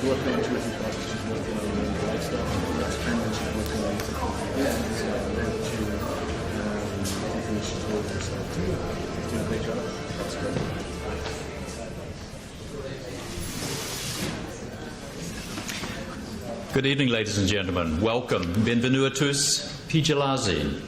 working on 2 or 3 projects. She's working on lifestyle, and then she's working on something she's working on. Doing a great job. That's good. Good evening, ladies and gentlemen. Welcome. Benvenue à tous. Pijalazi.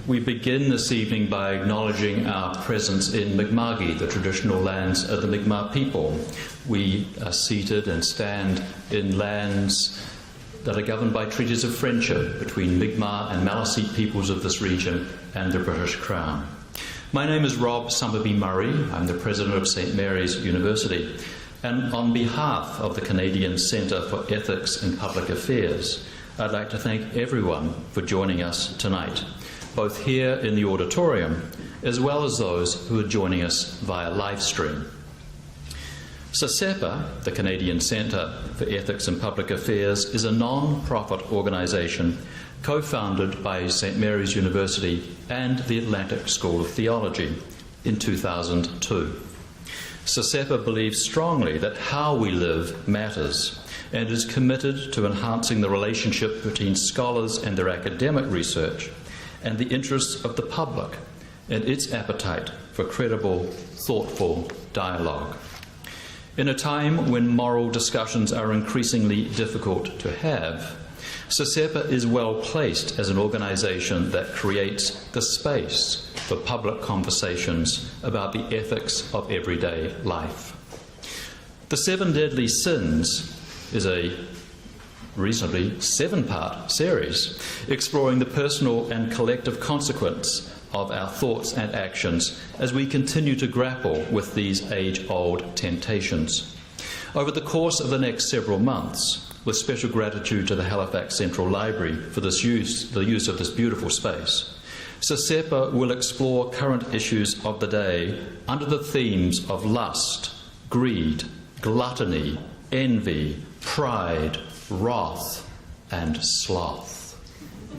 We begin this evening by acknowledging our presence in Mi'kma'ki, the traditional lands of the Mi'kmaq people. We are seated and stand in lands that are governed by treaties of friendship between Mi'kmaq and Maliseet peoples of this region and the British Crown. My name is Rob Summerby Murray. I'm the president of St. Mary's University. And on behalf of the Canadian Centre for Ethics and Public Affairs, I'd like to thank everyone for joining us tonight, both here in the auditorium, as well as those who are joining us via live stream. SACEPA, the Canadian Centre for Ethics and Public Affairs, is a non-profit organisation co-founded by St. Mary's University and the Atlantic School of Theology in 2002. SACEPA believes strongly that how we live matters and is committed to enhancing the relationship between scholars and their academic research and the interests of the public and its appetite for credible, thoughtful dialogue. In a time when moral discussions are increasingly difficult to have, SACEPA is well placed as an organisation that creates the space for public conversations about the ethics of everyday life. The 7 Deadly Sins is a reasonably 7-part series exploring the personal and collective consequence of our thoughts and actions as we continue to grapple with these age-old temptations. Over the course of the next several months, with special gratitude to the Halifax Central Library for the use of this beautiful space, SACEPA will explore current issues of the day under the themes of lust, greed, gluttony, envy, pride, wrath, and sloth.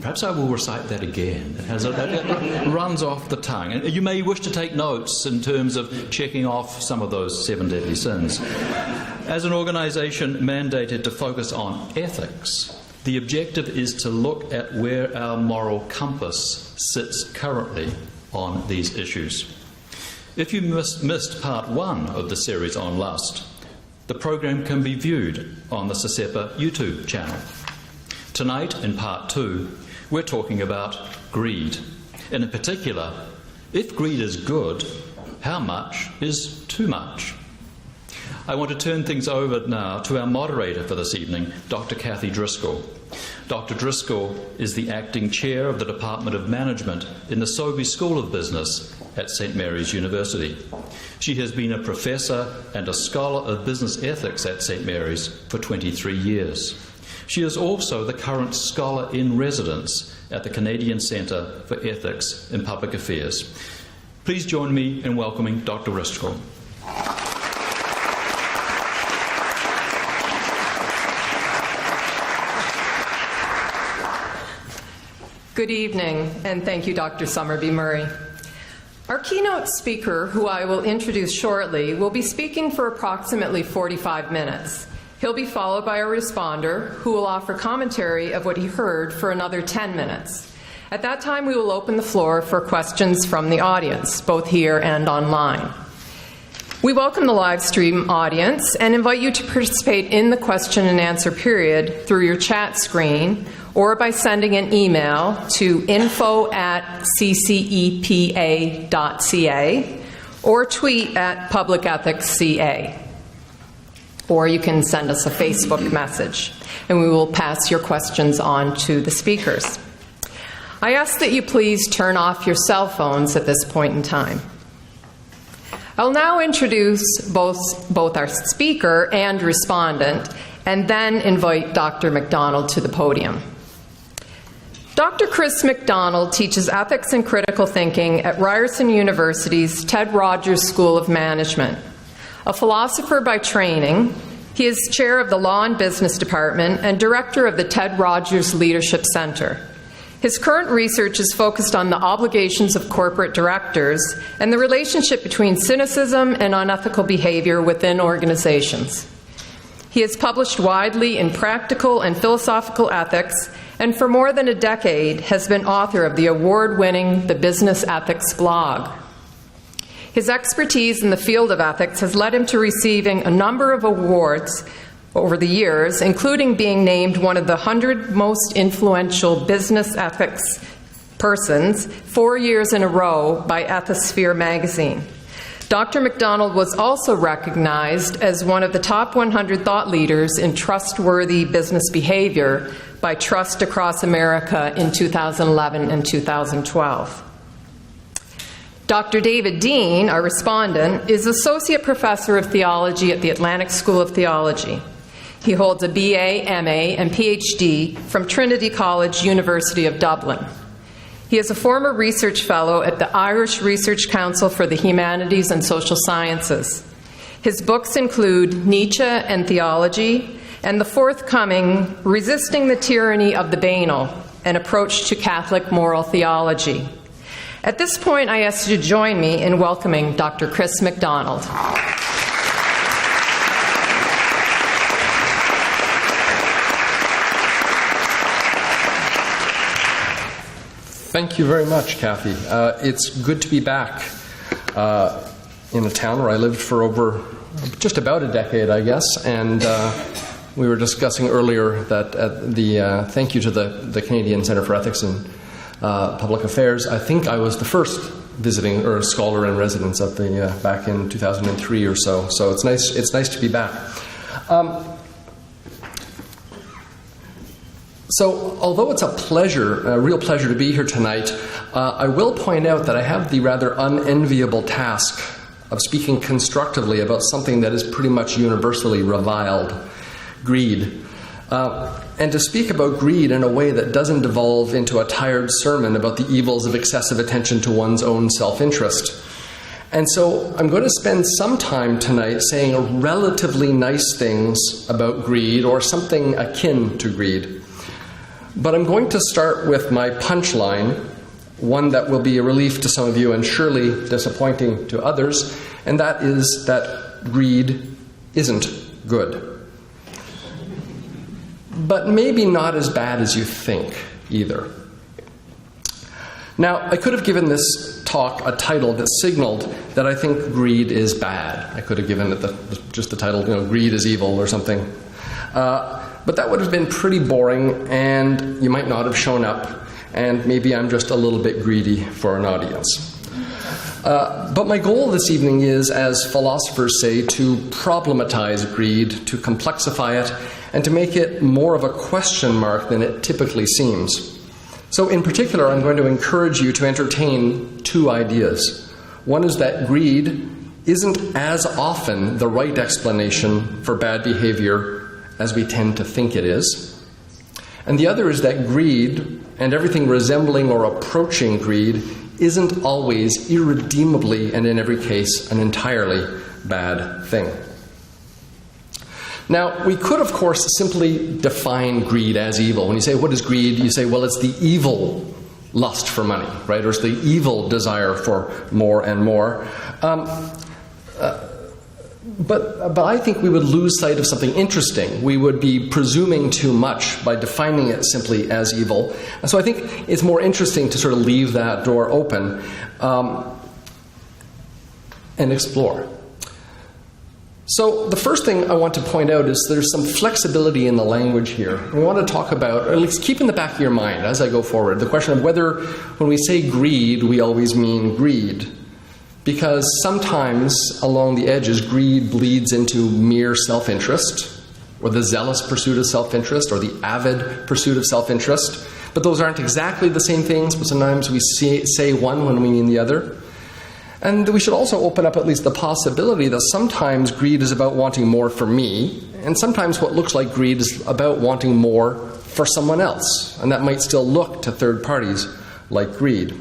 Perhaps I will recite that again. It runs off the tongue. And you may wish to take notes in terms of checking off some of those 7 deadly sins. As an organisation mandated to focus on ethics, the objective is to look at where our moral compass sits currently on these issues. If you missed part 1 of the series on lust, the program can be viewed on the SACEPA YouTube channel. Tonight, in part 2, we're talking about greed. And in particular, if greed is good, how much is too much? I want to turn things over now to our moderator for this evening, Dr. Cathy Driscoll. Dr. Driscoll is the acting chair of the Department of Management in the Sobey School of Business at St. Mary's University. She has been a professor and a scholar of business ethics at St. Mary's for 23 years. She is also the current scholar in residence at the Canadian Centre for Ethics in Public Affairs. Please join me in welcoming Dr. Driscoll. Good evening, and thank you, Dr. Summerby Murray. Our keynote speaker, who I will introduce shortly, will be speaking for approximately 45 minutes. He'll be followed by a responder who will offer commentary of what he heard for another 10 minutes. At that time, we will open the floor for questions from the audience, both here and online. We welcome the live stream audience and invite you to participate in the question and answer period through your chat screen or by sending an email to info@ccepa.ca or tweet at publicethicsca. Or you can send us a Facebook message, and we will pass your questions on to the speakers. I ask that you please turn off your cell phones at this point in time. I'll now introduce both our speaker and respondent, and then invite Dr. Macdonald to the podium. Dr. Chris Macdonald teaches ethics and critical thinking at Ryerson University's Ted Rogers School of Management. A philosopher by training, he is chair of the Law and Business Department and director of the Ted Rogers Leadership Center. His current research is focused on the obligations of corporate directors and the relationship between cynicism and unethical behavior within organizations. He has published widely in practical and philosophical ethics, and for more than a decade has been author of the award-winning The Business Ethics blog. His expertise in the field of ethics has led him to receiving a number of awards over the years, including being named one of the 100 most influential business ethics persons 4 years in a row by Ethisphere magazine. Dr. Macdonald was also recognized as one of the top 100 thought leaders in trustworthy business behavior by Trust Across America in 2011 and 2012. Dr. David Deane, our respondent, is Associate Professor of Theology at the Atlantic School of Theology. He holds a BA, MA, and PhD from Trinity College, University of Dublin. He is a former research fellow at the Irish Research Council for the Humanities and Social Sciences. His books include Nietzsche and Theology, and the forthcoming Resisting the Tyranny of the Banal, an Approach to Catholic Moral Theology. At this point, I ask you to join me in welcoming Dr. Chris Macdonald. Thank you very much, Cathy. It's good to be back in a town where I lived for over just about a decade, I guess, and we were discussing earlier that thank you to the Canadian Centre for Ethics and Public Affairs. I think I was the first visiting or scholar in residence at the back in 2003 or so. So it's nice to be back. So although it's a real pleasure to be here tonight, I will point out that I have the rather unenviable task of speaking constructively about something that is pretty much universally reviled, greed. And to speak about greed in a way that doesn't devolve into a tired sermon about the evils of excessive attention to one's own self-interest. And so I'm going to spend some time tonight saying relatively nice things about greed, or something akin to greed. But I'm going to start with my punchline, one that will be a relief to some of you and surely disappointing to others, and that is that greed isn't good. But maybe not as bad as you think, either. Now, I could have given this talk a title that signaled that I think greed is bad. I could have given it just the title, Greed is Evil or something. But that would have been pretty boring, and you might not have shown up, and maybe I'm just a little bit greedy for an audience. But my goal this evening is, as philosophers say, to problematize greed, to complexify it, and to make it more of a question mark than it typically seems. So in particular, I'm going to encourage you to entertain two ideas. One is that greed isn't as often the right explanation for bad behavior as we tend to think it is. And the other is that greed, and everything resembling or approaching greed, isn't always irredeemably and in every case an entirely bad thing. Now, we could, of course, simply define greed as evil. When you say, what is greed? You say, well, it's the evil lust for money, right? Or it's the evil desire for more and more. But I think we would lose sight of something interesting. We would be presuming too much by defining it simply as evil. And so I think it's more interesting to sort of leave that door open and explore. So the first thing I want to point out is there's some flexibility in the language here. We want to talk about, or at least keep in the back of your mind as I go forward, the question of whether when we say greed, we always mean greed. Because sometimes along the edges, greed bleeds into mere self-interest, or the zealous pursuit of self-interest, or the avid pursuit of self-interest. But those aren't exactly the same things, but sometimes we say one when we mean the other. And we should also open up at least the possibility that sometimes greed is about wanting more for me, and sometimes what looks like greed is about wanting more for someone else. And that might still look to third parties like greed.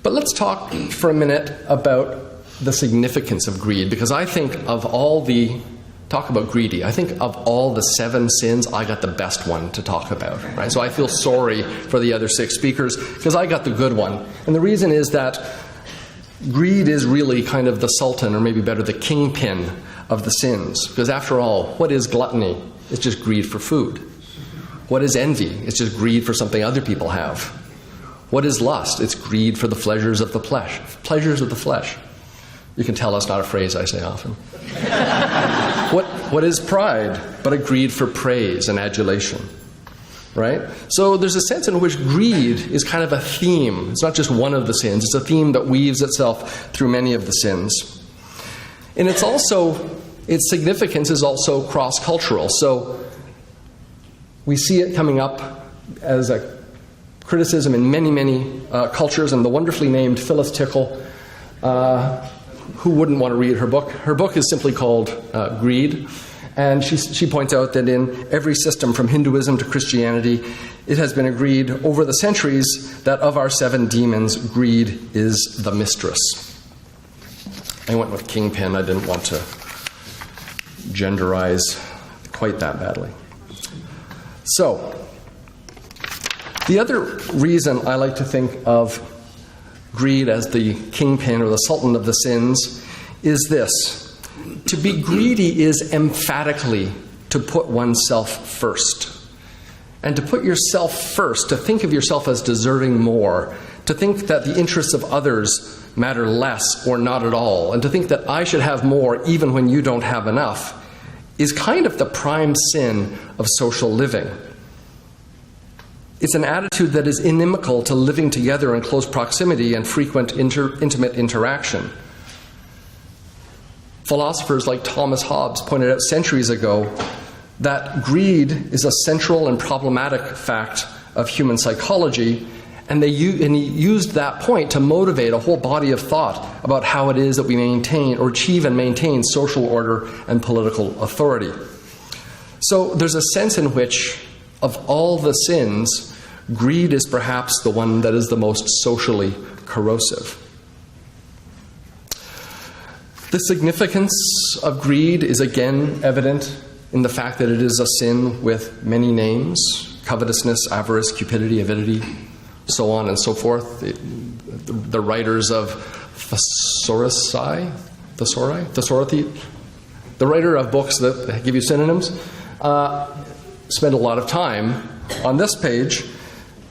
But let's talk for a minute about the significance of greed, because I think of all the, talk about greedy, I think of all the 7 sins, I got the best one to talk about, right? So I feel sorry for the other 6 speakers, because I got the good one. And the reason is that greed is really kind of the sultan, or maybe better, the kingpin of the sins. Because after all, what is gluttony? It's just greed for food. What is envy? It's just greed for something other people have. What is lust? It's greed for the pleasures of the flesh. Pleasures of the flesh. You can tell that's not a phrase I say often. What is pride but a greed for praise and adulation? Right? So there's a sense in which greed is kind of a theme. It's not just one of the sins. It's a theme that weaves itself through many of the sins. And it's also, its significance is also cross-cultural. So we see it coming up as a criticism in many, many cultures. And the wonderfully named Phyllis Tickle, who wouldn't want to read her book? Her book is simply called Greed. And she points out that in every system, from Hinduism to Christianity, it has been agreed over the centuries that of our 7 demons, greed is the mistress. I went with kingpin. I didn't want to genderize quite that badly. So, the other reason I like to think of greed as the kingpin or the sultan of the sins is this. To be greedy is emphatically to put oneself first. And to put yourself first, to think of yourself as deserving more, to think that the interests of others matter less or not at all, and to think that I should have more even when you don't have enough, is kind of the prime sin of social living. It's an attitude that is inimical to living together in close proximity and frequent intimate interaction. Philosophers like Thomas Hobbes pointed out centuries ago that greed is a central and problematic fact of human psychology, and he used that point to motivate a whole body of thought about how it is that we maintain or achieve and maintain social order and political authority. So there's a sense in which, of all the sins, greed is perhaps the one that is the most socially corrosive. The significance of greed is again evident in the fact that it is a sin with many names: covetousness, avarice, cupidity, avidity, so on and so forth. The writers of the writer of books that give you synonyms, spend a lot of time on this page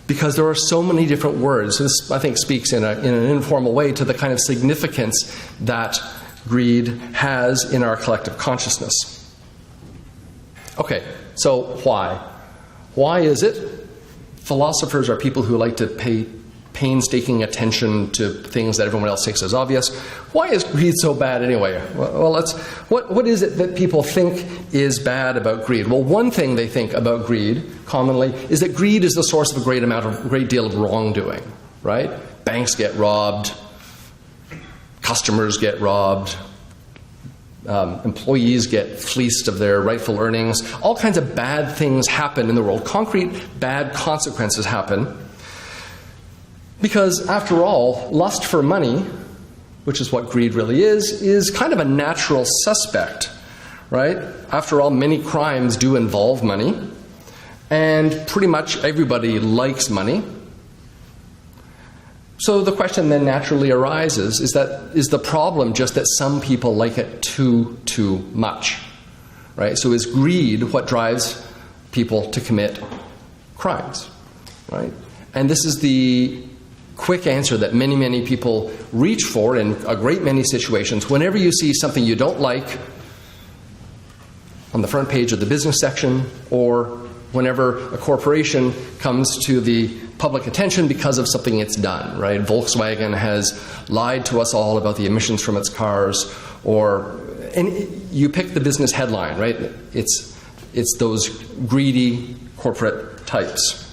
because there are so many different words. This, I think, speaks in an informal way to the kind of significance that greed has in our collective consciousness. Okay, so why? Why is it? Philosophers are people who like to pay painstaking attention to things that everyone else takes as obvious. Why is greed so bad anyway? Well, what is it that people think is bad about greed? Well, one thing they think about greed commonly is that greed is the source of a great deal of wrongdoing, right? Banks get robbed, customers get robbed, employees get fleeced of their rightful earnings. All kinds of bad things happen in the world. Concrete bad consequences happen because, after all, lust for money, which is what greed really is kind of a natural suspect, right? After all, many crimes do involve money, and pretty much everybody likes money. So the question then naturally arises, is the problem just that some people like it too much, right? So is greed what drives people to commit crimes, right? And this is the quick answer that many, many people reach for in a great many situations. Whenever you see something you don't like on the front page of the business section, or whenever a corporation comes to the public attention because of something it's done, right? Volkswagen has lied to us all about the emissions from its cars, and you pick the business headline, right? It's those greedy corporate types.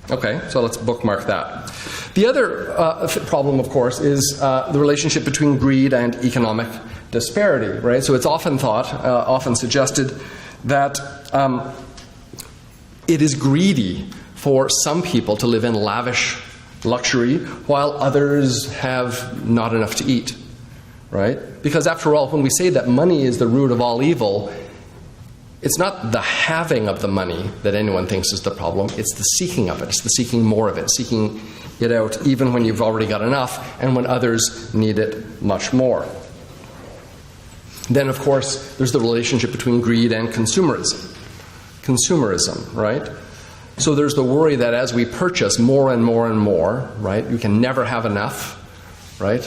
Okay, so let's bookmark that. The other problem, of course, is the relationship between greed and economic disparity, right? So it's often thought, often suggested, that it is greedy for some people to live in lavish luxury while others have not enough to eat, right? Because after all, when we say that money is the root of all evil, it's not the having of the money that anyone thinks is the problem. It's the seeking of it. It's the seeking more of it, seeking it out even when you've already got enough and when others need it much more. Then, of course, there's the relationship between greed and consumerism. Consumerism, right? So there's the worry that as we purchase more and more and more, right, you can never have enough, right?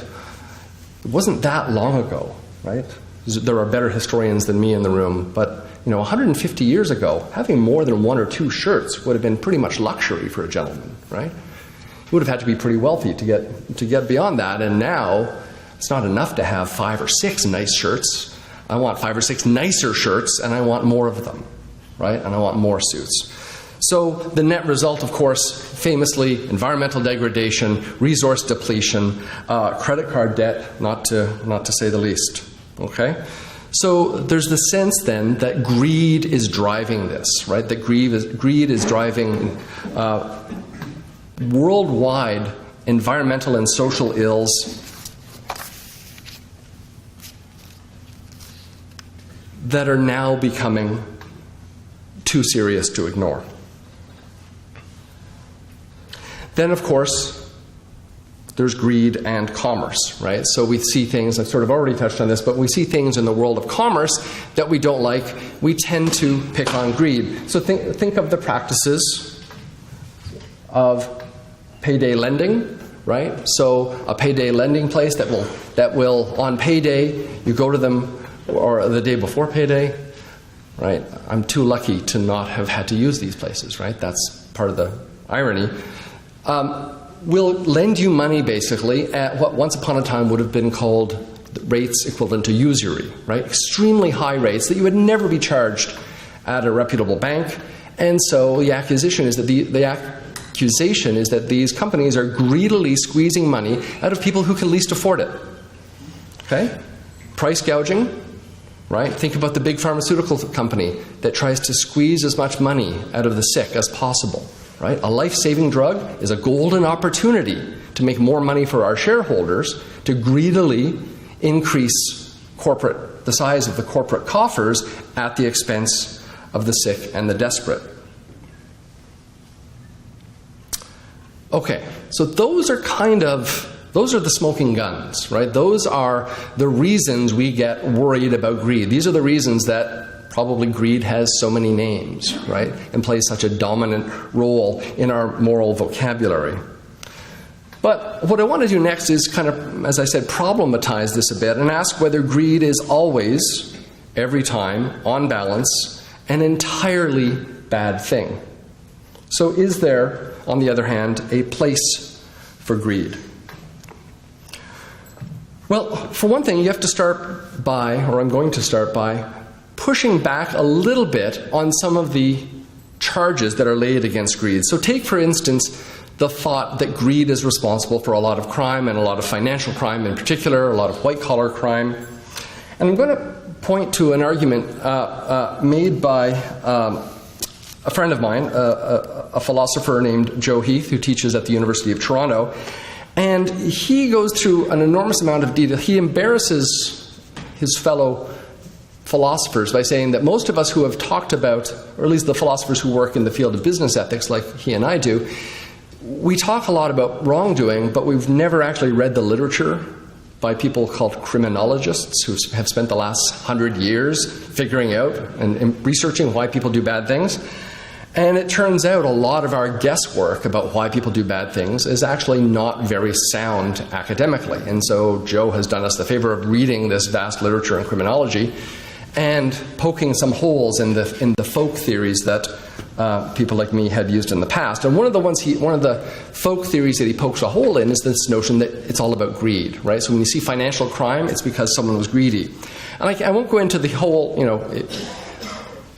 It wasn't that long ago, right? There are better historians than me in the room, but 150 years ago, having more than 1 or 2 shirts would have been pretty much luxury for a gentleman, right? You would have had to be pretty wealthy to get beyond that, and now it's not enough to have 5 or 6 nice shirts. I want 5 or 6 nicer shirts, and I want more of them, right? And I want more suits. So the net result, of course, famously, environmental degradation, resource depletion, credit card debt, not to say the least. Okay? So there's the sense then that greed is driving this, right? That greed is driving worldwide environmental and social ills that are now becoming too serious to ignore. Then, of course, there's greed and commerce, right? So we see things, I've sort of already touched on this, but we see things in the world of commerce that we don't like. We tend to pick on greed. So think of the practices of payday lending, right? So a payday lending place that will on payday, you go to them, or the day before payday, right? I'm too lucky to not have had to use these places, right? That's part of the irony. Will lend you money basically at what once upon a time would have been called rates equivalent to usury, right? Extremely high rates that you would never be charged at a reputable bank. And so the accusation is that these companies are greedily squeezing money out of people who can least afford it. Okay? Price gouging, right? Think about the big pharmaceutical company that tries to squeeze as much money out of the sick as possible. Right? A life-saving drug is a golden opportunity to make more money for our shareholders, to greedily increase the size of the corporate coffers at the expense of the sick and the desperate. Okay, so those are the smoking guns, right? Those are the reasons we get worried about greed. These are the reasons that probably greed has so many names, right? And plays such a dominant role in our moral vocabulary. But what I want to do next is kind of, as I said, problematize this a bit and ask whether greed is always, every time, on balance, an entirely bad thing. So is there, on the other hand, a place for greed? Well, for one thing, you have to start by, or I'm going to start by, pushing back a little bit on some of the charges that are laid against greed. So take, for instance, the thought that greed is responsible for a lot of crime, and a lot of financial crime in particular, a lot of white-collar crime. And I'm going to point to an argument made by a friend of mine, a philosopher named Joe Heath, who teaches at the University of Toronto. And he goes through an enormous amount of detail. He embarrasses his fellow philosophers by saying that most of us who have talked about, or at least the philosophers who work in the field of business ethics like he and I do, we talk a lot about wrongdoing, but we've never actually read the literature by people called criminologists who have spent the last 100 years figuring out and researching why people do bad things. And it turns out a lot of our guesswork about why people do bad things is actually not very sound academically. And so Joe has done us the favor of reading this vast literature in criminology and poking some holes in the folk theories that people like me had used in the past. And one of the folk theories that he pokes a hole in is this notion that it's all about greed, right? So when you see financial crime, it's because someone was greedy. And I won't go into the whole,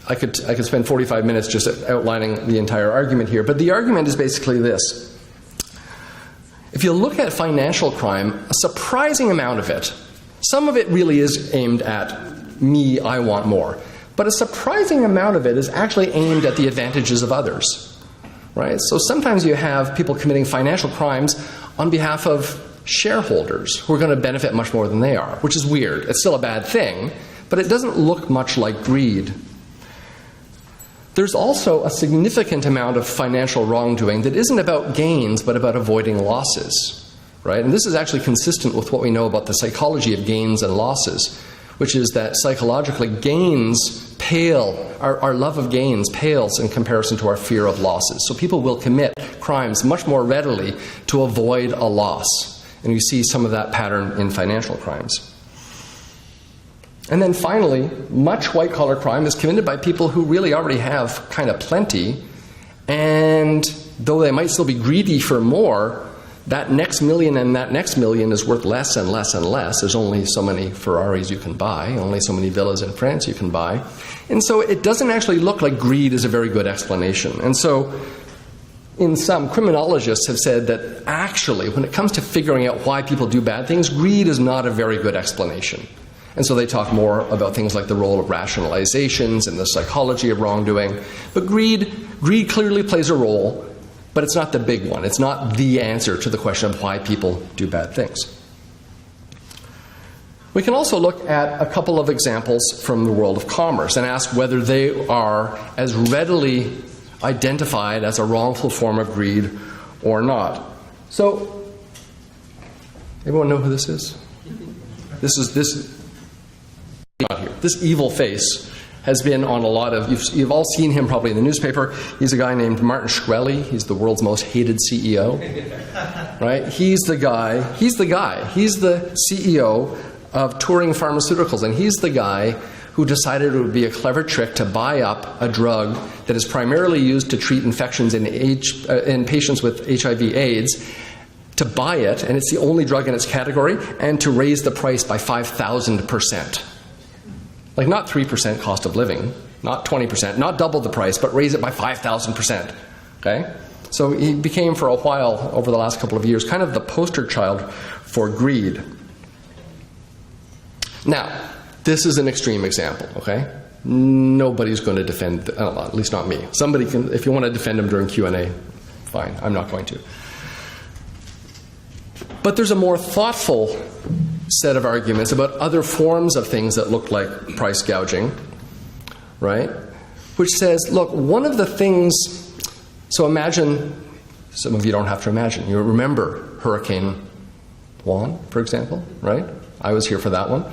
I could spend 45 minutes just outlining the entire argument here, but the argument is basically this. If you look at financial crime, a surprising amount of it, some of it really is aimed at me, I want more. But a surprising amount of it is actually aimed at the advantages of others, right? So sometimes you have people committing financial crimes on behalf of shareholders who are going to benefit much more than they are, which is weird. It's still a bad thing, but it doesn't look much like greed. There's also a significant amount of financial wrongdoing that isn't about gains, but about avoiding losses, right? And this is actually consistent with what we know about the psychology of gains and losses. which is that psychologically gains pale, our love of gains pales in comparison to our fear of losses. So people will commit crimes much more readily to avoid a loss. And you see some of that pattern in financial crimes. And then finally, much white-collar crime is committed by people who really already have kind of plenty, and though they might still be greedy for more, that next million and that next million is worth less and less and less. There's only so many Ferraris you can buy, only so many villas in France you can buy. And so it doesn't actually look like greed is a very good explanation. And so in some, criminologists have said that actually, when it comes to figuring out why people do bad things, greed is not a very good explanation. And so they talk more about things like the role of rationalizations and the psychology of wrongdoing. But greed clearly plays a role, but it's not the big one. It's not the answer to the question of why people do bad things. We can also look at a couple of examples from the world of commerce and ask whether they are as readily identified as a wrongful form of greed or not. So, everyone know who this is? This evil face has been on a lot of, you've all seen him probably in the newspaper. He's a guy named Martin Shkreli. He's the world's most hated CEO. Right? He's the CEO of Turing Pharmaceuticals, and he's the guy who decided it would be a clever trick to buy up a drug that is primarily used to treat infections in patients with HIV/AIDS, to buy it, and it's the only drug in its category, and to raise the price by 5,000%. Like not 3% cost of living, not 20%, not double the price, but raise it by 5,000%. Okay? So he became for a while, over the last couple of years, kind of the poster child for greed. Now, this is an extreme example, okay? Nobody's going to defend, at least not me. Somebody can, if you want to defend him during Q&A, fine, I'm not going to. But there's a more thoughtful set of arguments about other forms of things that look like price gouging, right? Which says, look, one of the things, so imagine, some of you don't have to imagine, you remember Hurricane Juan, for example, right? I was here for that one,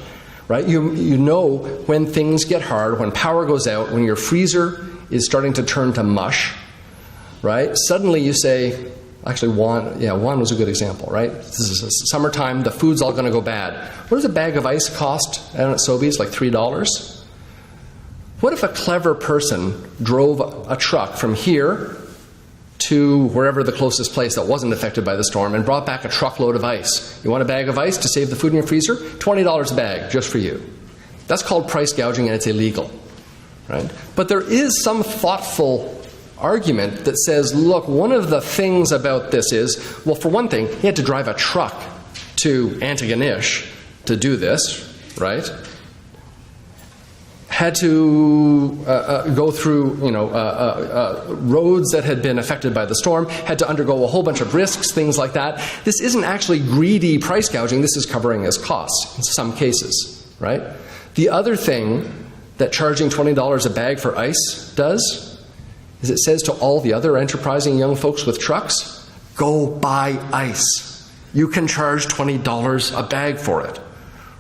right? You know when things get hard, when power goes out, when your freezer is starting to turn to mush, right? Suddenly you say, actually, Juan was a good example, right? This is summertime, the food's all going to go bad. What does a bag of ice cost? I don't know, at Sobey, it's like $3. What if a clever person drove a truck from here to wherever the closest place that wasn't affected by the storm and brought back a truckload of ice? You want a bag of ice to save the food in your freezer? $20 a bag, just for you. That's called price gouging, and it's illegal, right? But there is some thoughtful argument that says, look, one of the things about this is, well, for one thing, he had to drive a truck to Antigonish to do this, right? Had to go through, roads that had been affected by the storm, had to undergo a whole bunch of risks, things like that. This isn't actually greedy price gouging. This is covering his costs in some cases, right? The other thing that charging $20 a bag for ice does is it says to all the other enterprising young folks with trucks, go buy ice. You can charge $20 a bag for it,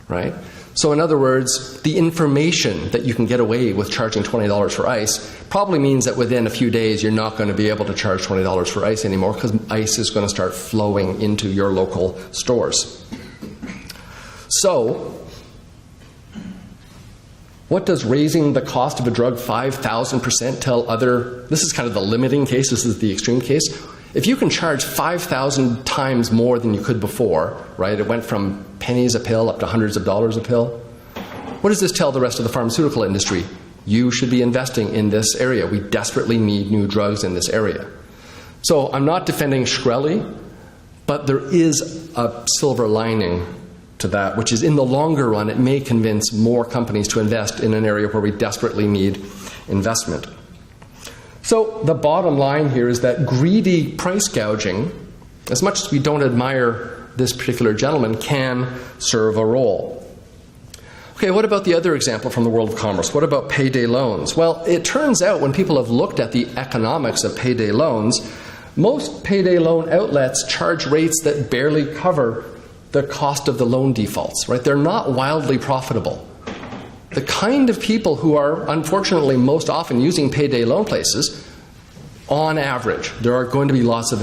right? So in other words, the information that you can get away with charging $20 for ice probably means that within a few days you're not going to be able to charge $20 for ice anymore, because ice is going to start flowing into your local stores. So, what does raising the cost of a drug 5,000% tell other... This is kind of the limiting case. This is the extreme case. If you can charge 5,000 times more than you could before, right? It went from pennies a pill up to hundreds of dollars a pill. What does this tell the rest of the pharmaceutical industry? You should be investing in this area. We desperately need new drugs in this area. So I'm not defending Shkreli, but there is a silver lining to that, which is in the longer run, it may convince more companies to invest in an area where we desperately need investment. So the bottom line here is that greedy price gouging, as much as we don't admire this particular gentleman, can serve a role. Okay, what about the other example from the world of commerce? What about payday loans? Well, it turns out when people have looked at the economics of payday loans, most payday loan outlets charge rates that barely cover the cost of the loan defaults, right? They're not wildly profitable. the kind of people who are unfortunately most often using payday loan places, on average, there are going to be lots of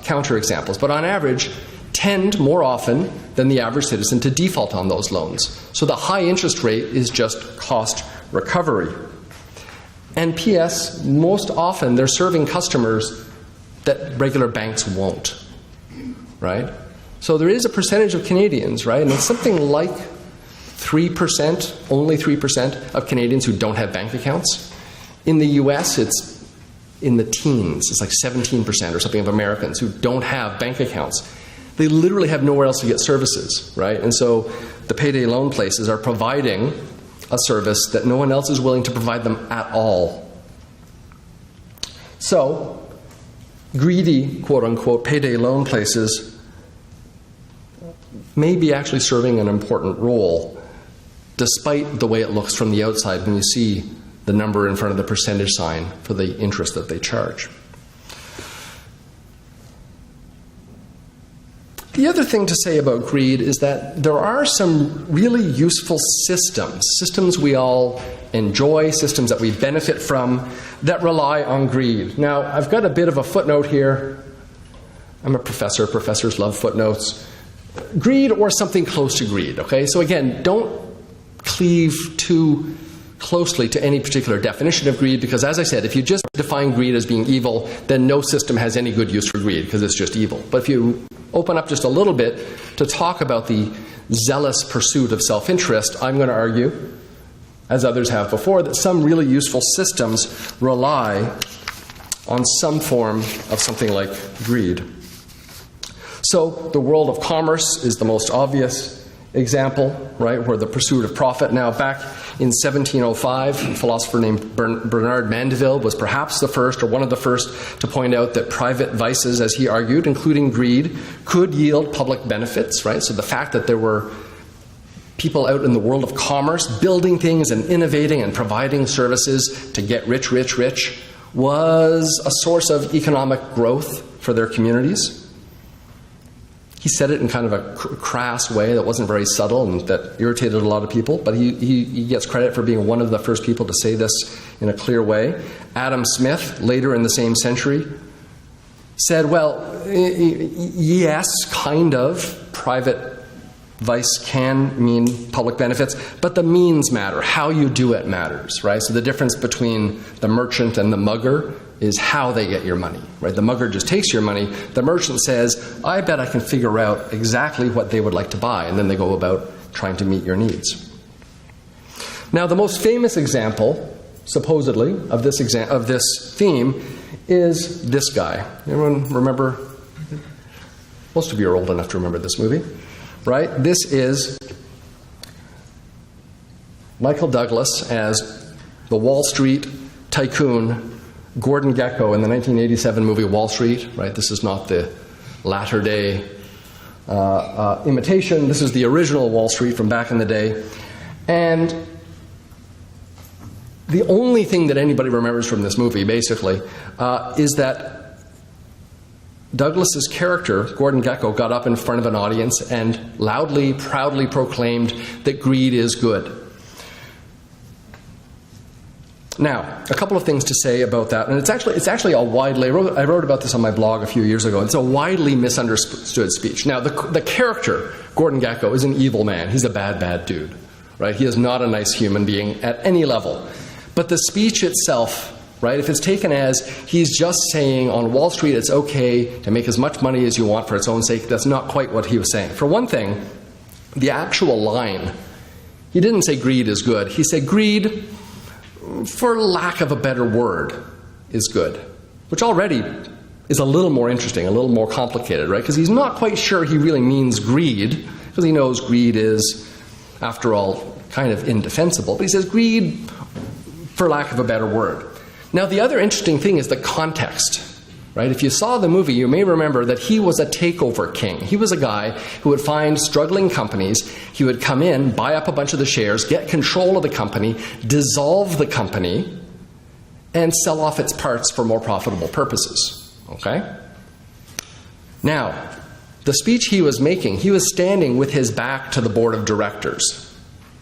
counterexamples, but on average, tend more often than the average citizen to default on those loans. So the high interest rate is just cost recovery. And P.S., most often they're serving customers that regular banks won't, right? So there is a percentage of Canadians, right? And it's something like 3%, only 3% of Canadians who don't have bank accounts. In the U.S., it's in the teens. It's like 17% or something of Americans who don't have bank accounts. They literally have nowhere else to get services, right? And so the payday loan places are providing a service that no one else is willing to provide them at all. So, greedy, quote-unquote, payday loan places may be actually serving an important role, despite the way it looks from the outside when you see the number in front of the percentage sign for the interest that they charge. The other thing to say about greed is that there are some really useful systems we all enjoy, systems that we benefit from, that rely on greed. Now, I've got a bit of a footnote here. I'm a professor. Professors love footnotes. Greed or something close to greed, okay? So again, don't cleave too closely to any particular definition of greed, because as I said, if you just define greed as being evil, then no system has any good use for greed, because it's just evil. But if you open up just a little bit to talk about the zealous pursuit of self-interest, I'm going to argue, as others have before, that some really useful systems rely on some form of something like greed. So the world of commerce is the most obvious example, right, where the pursuit of profit. Now, back in 1705, a philosopher named Bernard Mandeville was perhaps the first, or one of the first, to point out that private vices, as he argued, including greed, could yield public benefits, right? So the fact that there were people out in the world of commerce building things and innovating and providing services to get rich was a source of economic growth for their communities. He said it in kind of a crass way that wasn't very subtle and that irritated a lot of people, but he gets credit for being one of the first people to say this in a clear way. Adam Smith, later in the same century, said, well, yes, kind of, private vice can mean public benefits, but the means matter. How you do it matters, right? So the difference between the merchant and the mugger is how they get your money, right? The mugger just takes your money. The merchant says, I bet I can figure out exactly what they would like to buy, and then they go about trying to meet your needs. Now, the most famous example, supposedly, of this theme is this guy. Everyone remember? Most of you are old enough to remember this movie, right? This is Michael Douglas as the Wall Street tycoon Gordon Gekko in the 1987 movie Wall Street, right? This is not the latter-day imitation. This is the original Wall Street from back in the day. And the only thing that anybody remembers from this movie, basically, is that Douglas's character, Gordon Gekko, got up in front of an audience and loudly, proudly proclaimed that greed is good. Now, a couple of things to say about that, and it's actually a widely, I wrote about this on my blog a few years ago. It's a widely misunderstood speech. Now, the character, Gordon Gekko, is an evil man. He's a bad dude, right? He is not a nice human being at any level. But the speech itself, right, if it's taken as he's just saying on Wall Street it's okay to make as much money as you want for its own sake, that's not quite what he was saying. For one thing, the actual line, he didn't say greed is good. He said greed, for lack of a better word, is good, which already is a little more interesting, a little more complicated, right? Because he's not quite sure he really means greed, because he knows greed is, after all, kind of indefensible. But he says greed, for lack of a better word. Now, the other interesting thing is the context, right? If you saw the movie, you may remember that he was a takeover king. He was a guy who would find struggling companies. He would come in, buy up a bunch of the shares, get control of the company, dissolve the company, and sell off its parts for more profitable purposes. Okay? Now, the speech he was making, he was standing with his back to the board of directors.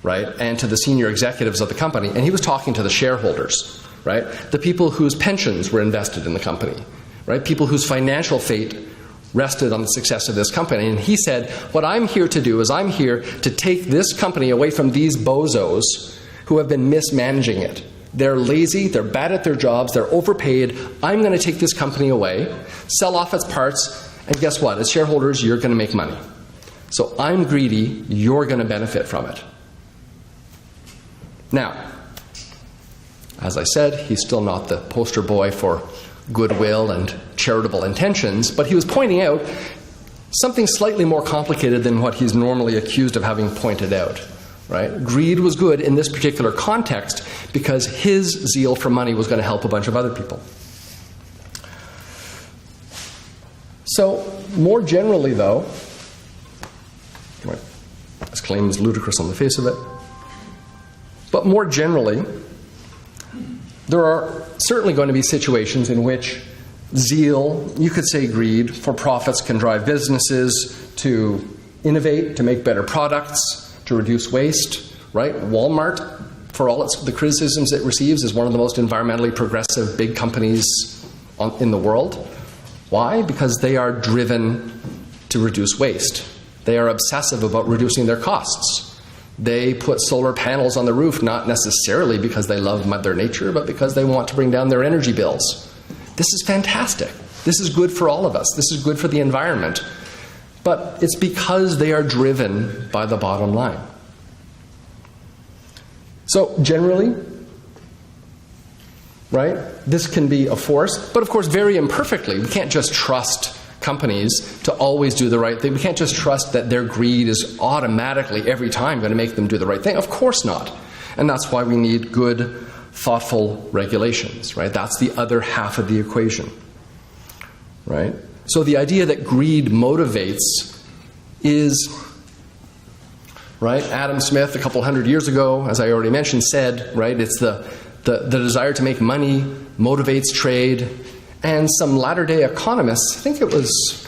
right, and to the senior executives of the company, and he was talking to the shareholders, right, the people whose pensions were invested in the company, right, people whose financial fate rested on the success of this company. And he said, what I'm here to do is I'm here to take this company away from these bozos who have been mismanaging it. They're lazy, they're bad at their jobs, they're overpaid. I'm going to take this company away, sell off its parts, and guess what? As shareholders, you're going to make money. So I'm greedy, you're going to benefit from it. Now, as I said, he's still not the poster boy for goodwill and charitable intentions, but he was pointing out something slightly more complicated than what he's normally accused of having pointed out. Right? Greed was good in this particular context because his zeal for money was going to help a bunch of other people. So, more generally though, this claim is ludicrous on the face of it, but more generally, there are certainly going to be situations in which zeal, you could say greed, for profits can drive businesses to innovate, to make better products, to reduce waste, right? Walmart, for all the criticisms it receives, is one of the most environmentally progressive big companies in the world. Why? Because they are driven to reduce waste. They are obsessive about reducing their costs. They put solar panels on the roof not necessarily because they love Mother Nature, but because they want to bring down their energy bills. This is fantastic. This is good for all of us. This is good for the environment. But it's because they are driven by the bottom line. So generally, right, this can be a force, but of course very imperfectly. We can't just trust companies to always do the right thing. We can't just trust that their greed is automatically every time going to make them do the right thing. Of course not. And that's why we need good, thoughtful regulations, right? That's the other half of the equation, right? So the idea that greed motivates is, right, Adam Smith a couple hundred years ago, as I already mentioned, said, right, it's the desire to make money motivates trade. And some latter-day economists, I think it was,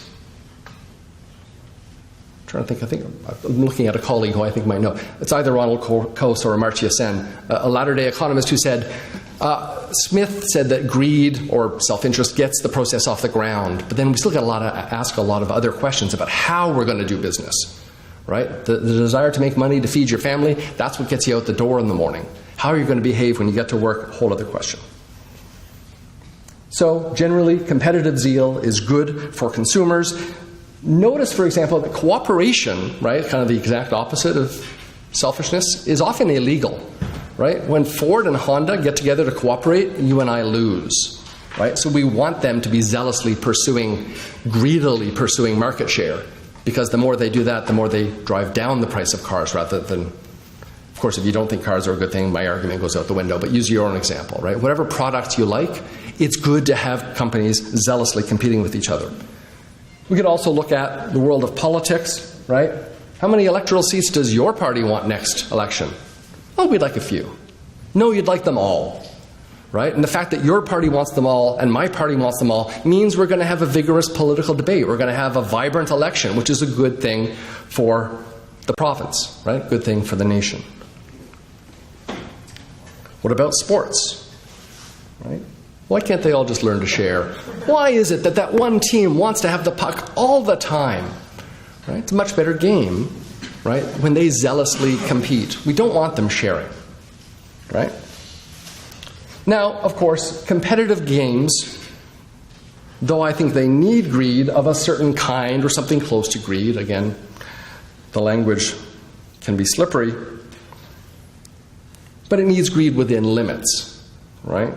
I'm looking at a colleague who I think might know. It's either Ronald Coase or Amartya Sen, a latter-day economist who said, Smith said that greed or self-interest gets the process off the ground, but then we still got to ask a lot of other questions about how we're going to do business, right? The desire to make money to feed your family, that's what gets you out the door in the morning. How are you going to behave when you get to work? A whole other question. So generally, competitive zeal is good for consumers. Notice, for example, that cooperation, right, kind of the exact opposite of selfishness, is often illegal. Right? When Ford and Honda get together to cooperate, you and I lose. Right? So we want them to be zealously greedily pursuing market share, because the more they do that, the more they drive down the price of cars rather than, of course, if you don't think cars are a good thing, my argument goes out the window, but use your own example, right? Whatever product you like, it's good to have companies zealously competing with each other. We could also look at the world of politics, right? How many electoral seats does your party want next election? Oh, we'd like a few. No, you'd like them all, right? And the fact that your party wants them all and my party wants them all means we're going to have a vigorous political debate. We're going to have a vibrant election, which is a good thing for the province, right? Good thing for the nation. What about sports, right? Why can't they all just learn to share? Why is it that one team wants to have the puck all the time, right? It's a much better game, right, when they zealously compete. We don't want them sharing, right? Now, of course, competitive games, though I think they need greed of a certain kind or something close to greed, again, the language can be slippery, but it needs greed within limits, right?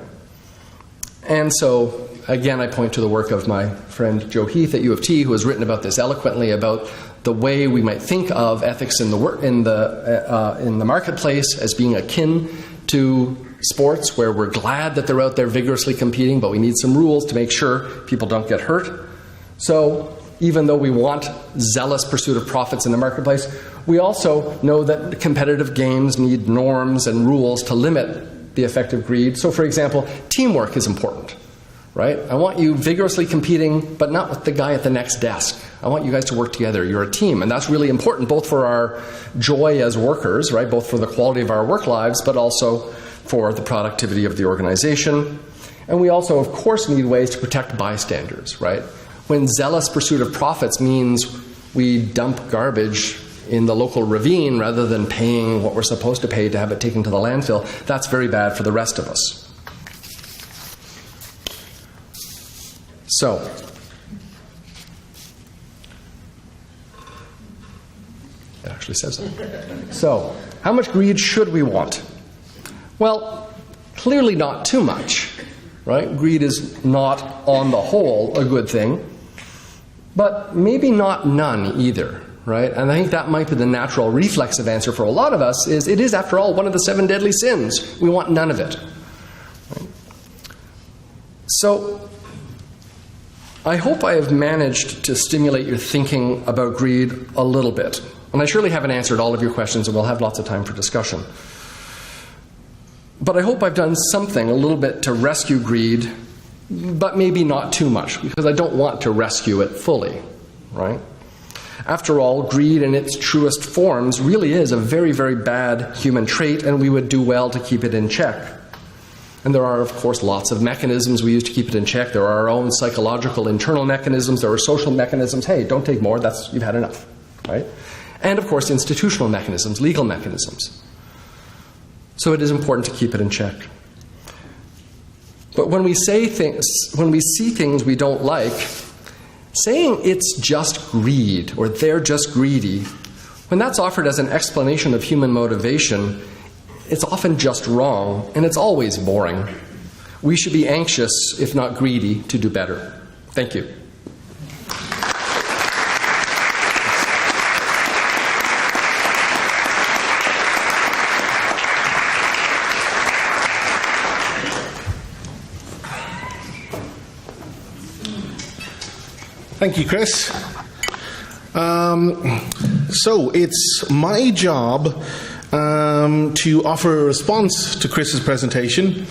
And so, again, I point to the work of my friend Joe Heath at U of T, who has written about this eloquently, about the way we might think of ethics in the marketplace as being akin to sports, where we're glad that they're out there vigorously competing, but we need some rules to make sure people don't get hurt. So even though we want zealous pursuit of profits in the marketplace, we also know that competitive games need norms and rules to limit the effect of greed. So, for example, teamwork is important, right? I want you vigorously competing, but not with the guy at the next desk. I want you guys to work together. You're a team, and that's really important both for our joy as workers, right? Both for the quality of our work lives, but also for the productivity of the organization. And we also, of course, need ways to protect bystanders, right? When zealous pursuit of profits means we dump garbage in the local ravine rather than paying what we're supposed to pay to have it taken to the landfill, that's very bad for the rest of us. So, it actually says that. So, how much greed should we want? Well, clearly not too much, right? Greed is not, on the whole, a good thing, but maybe not none either, right? And I think that might be the natural reflexive answer for a lot of us, is it is, after all, one of the 7 deadly sins. We want none of it. Right? So, I hope I have managed to stimulate your thinking about greed a little bit. And I surely haven't answered all of your questions, and we'll have lots of time for discussion. But I hope I've done something a little bit to rescue greed, but maybe not too much, because I don't want to rescue it fully, right? After all, greed in its truest forms really is a very, very bad human trait, and we would do well to keep it in check. And there are, of course, lots of mechanisms we use to keep it in check. There are our own psychological internal mechanisms. There are social mechanisms. Hey, don't take more. You've had enough, right? And, of course, institutional mechanisms, legal mechanisms. So it is important to keep it in check. But when we see things we don't like, saying it's just greed or they're just greedy, when that's offered as an explanation of human motivation, it's often just wrong, and it's always boring. We should be anxious, if not greedy, to do better. Thank you. Thank you, Chris. So it's my job to offer a response to Chris's presentation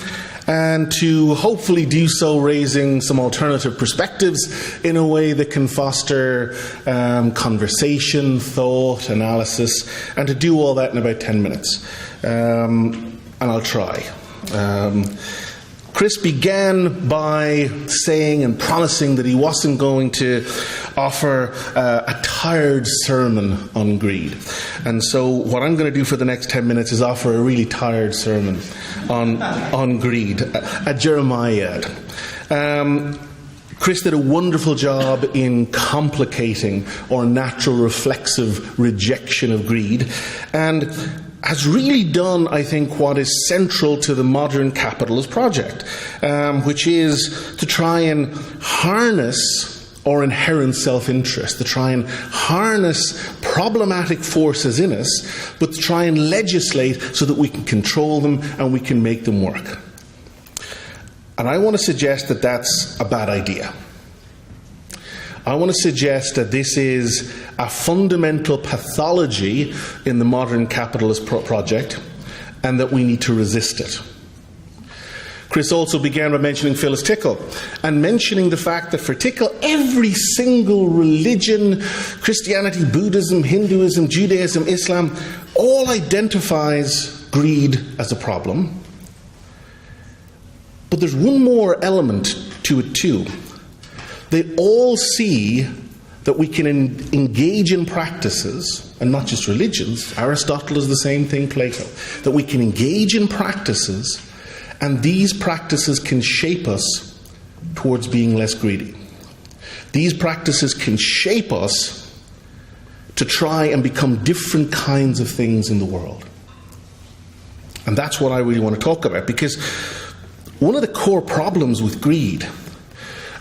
and to hopefully do so raising some alternative perspectives in a way that can foster conversation, thought, analysis, and to do all that in about 10 minutes. And I'll try. Chris began by saying and promising that he wasn't going to offer a tired sermon on greed. And so what I'm going to do for the next 10 minutes is offer a really tired sermon on greed, a Jeremiah. Chris did a wonderful job in complicating our natural reflexive rejection of greed, and has really done, I think, what is central to the modern capitalist project, which is to try and harness our inherent self-interest, to try and harness problematic forces in us, but to try and legislate so that we can control them and we can make them work. And I want to suggest that that's a bad idea. I want to suggest that this is a fundamental pathology in the modern capitalist project, and that we need to resist it. Chris also began by mentioning Phyllis Tickle, and mentioning the fact that for Tickle, every single religion, Christianity, Buddhism, Hinduism, Judaism, Islam, all identifies greed as a problem. But there's one more element to it too. They all see that we can engage in practices, and not just religions. Aristotle is the same thing, Plato. That we can engage in practices, and these practices can shape us towards being less greedy. These practices can shape us to try and become different kinds of things in the world. And that's what I really want to talk about, because one of the core problems with greed,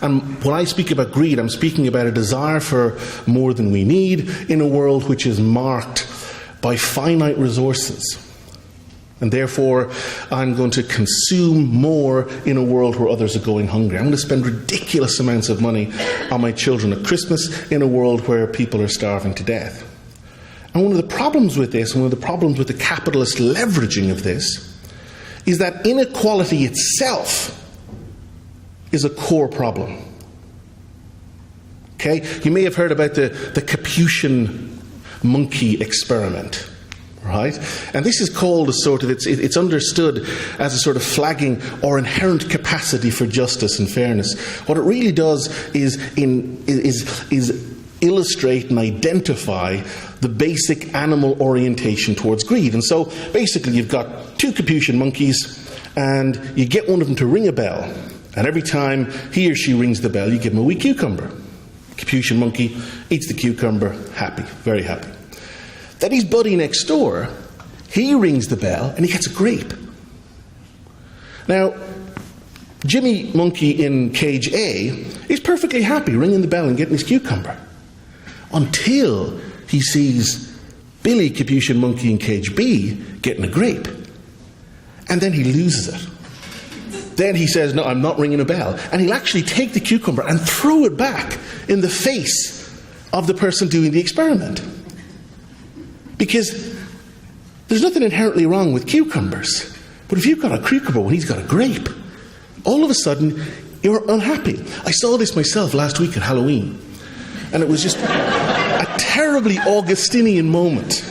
and when I speak about greed, I'm speaking about a desire for more than we need in a world which is marked by finite resources. And therefore, I'm going to consume more in a world where others are going hungry. I'm going to spend ridiculous amounts of money on my children at Christmas in a world where people are starving to death. And one of the problems with this, and one of the problems with the capitalist leveraging of this, is that inequality itself is a core problem. Okay? You may have heard about the Capuchin monkey experiment. Right? And this is called a sort of, it's understood as a sort of flagging or inherent capacity for justice and fairness. What it really does is illustrate and identify the basic animal orientation towards greed. And so basically you've got two Capuchin monkeys and you get one of them to ring a bell. And every time he or she rings the bell, you give him a wee cucumber. Capuchin monkey eats the cucumber, happy, very happy. Then his buddy next door, he rings the bell and he gets a grape. Now, Jimmy Monkey in cage A is perfectly happy ringing the bell and getting his cucumber until he sees Billy Capuchin Monkey in cage B getting a grape. And then he loses it. Then he says, no, I'm not ringing a bell. And he'll actually take the cucumber and throw it back in the face of the person doing the experiment. Because there's nothing inherently wrong with cucumbers. But if you've got a cucumber when he's got a grape, all of a sudden you're unhappy. I saw this myself last week at Halloween. And it was just a terribly Augustinian moment.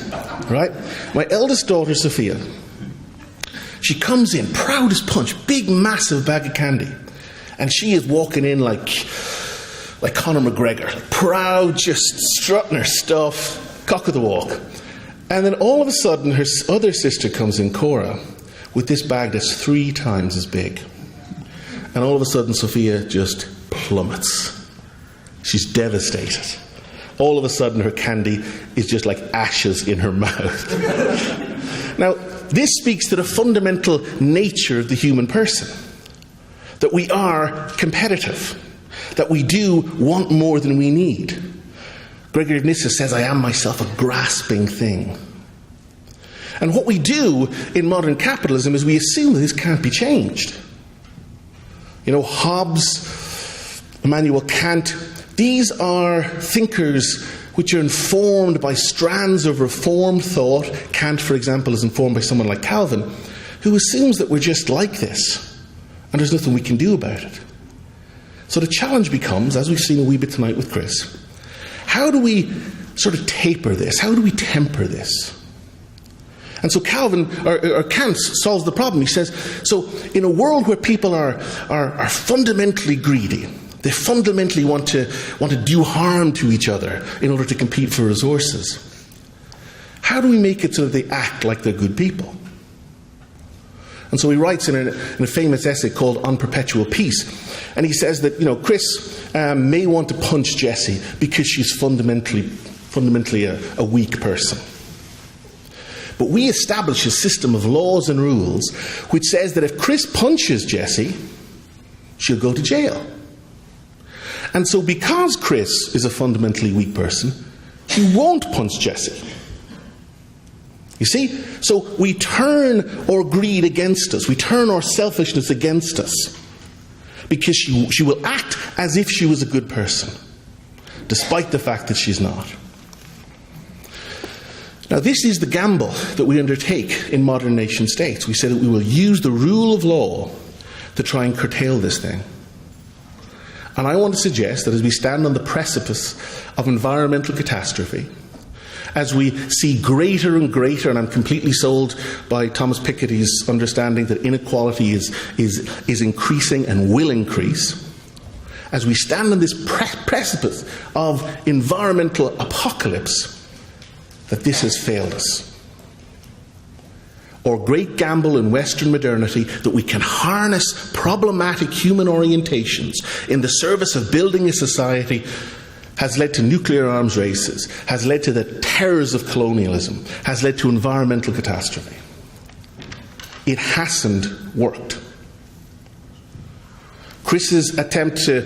Right? My eldest daughter, Sophia, she comes in, proud as punch, big, massive bag of candy. And she is walking in like Conor McGregor. Like proud, just strutting her stuff, cock of the walk. And then all of a sudden, her other sister comes in, Cora, with this bag that's 3 times as big. And all of a sudden, Sophia just plummets. She's devastated. All of a sudden, her candy is just like ashes in her mouth. Now, this speaks to the fundamental nature of the human person. That we are competitive. That we do want more than we need. Gregory of Nyssa says, I am myself a grasping thing. And what we do in modern capitalism is we assume that this can't be changed. You know, Hobbes, Immanuel Kant, these are thinkers which are informed by strands of reformed thought. Kant, for example, is informed by someone like Calvin, who assumes that we're just like this, and there's nothing we can do about it. So the challenge becomes, as we've seen a wee bit tonight with Chris, how do we sort of taper this? How do we temper this? And so Kant solves the problem. He says, so in a world where people are fundamentally greedy, they fundamentally want to do harm to each other in order to compete for resources, how do we make it so that they act like they're good people? And so he writes in a famous essay called On Perpetual Peace, and he says that, you know, Chris may want to punch Jessie because she's fundamentally a weak person. But we establish a system of laws and rules which says that if Chris punches Jessie, she'll go to jail. And so because Chris is a fundamentally weak person, he won't punch Jessie. You see? So we turn our greed against us. We turn our selfishness against us. Because she will act as if she was a good person, despite the fact that she's not. Now, this is the gamble that we undertake in modern nation states. We say that we will use the rule of law to try and curtail this thing. And I want to suggest that as we stand on the precipice of environmental catastrophe, as we see greater and greater, and I'm completely sold by Thomas Piketty's understanding that inequality is increasing and will increase, as we stand on this precipice of environmental apocalypse, that this has failed us. Our great gamble in Western modernity that we can harness problematic human orientations in the service of building a society has led to nuclear arms races, has led to the terrors of colonialism, has led to environmental catastrophe. It hasn't worked. Chris's attempt to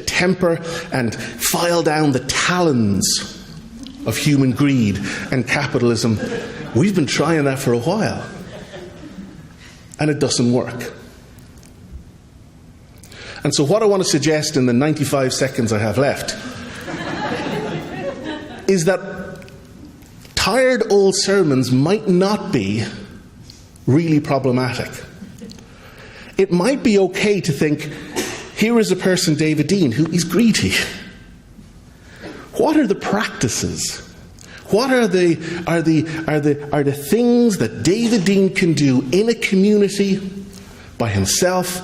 temper and file down the talons of human greed and capitalism, we've been trying that for a while. And it doesn't work. And so what I want to suggest in the 95 seconds I have left is that tired old sermons might not be really problematic. It might be okay to think, here is a person, David Deane, who is greedy. What are the practices? What are the things that David Deane can do in a community by himself,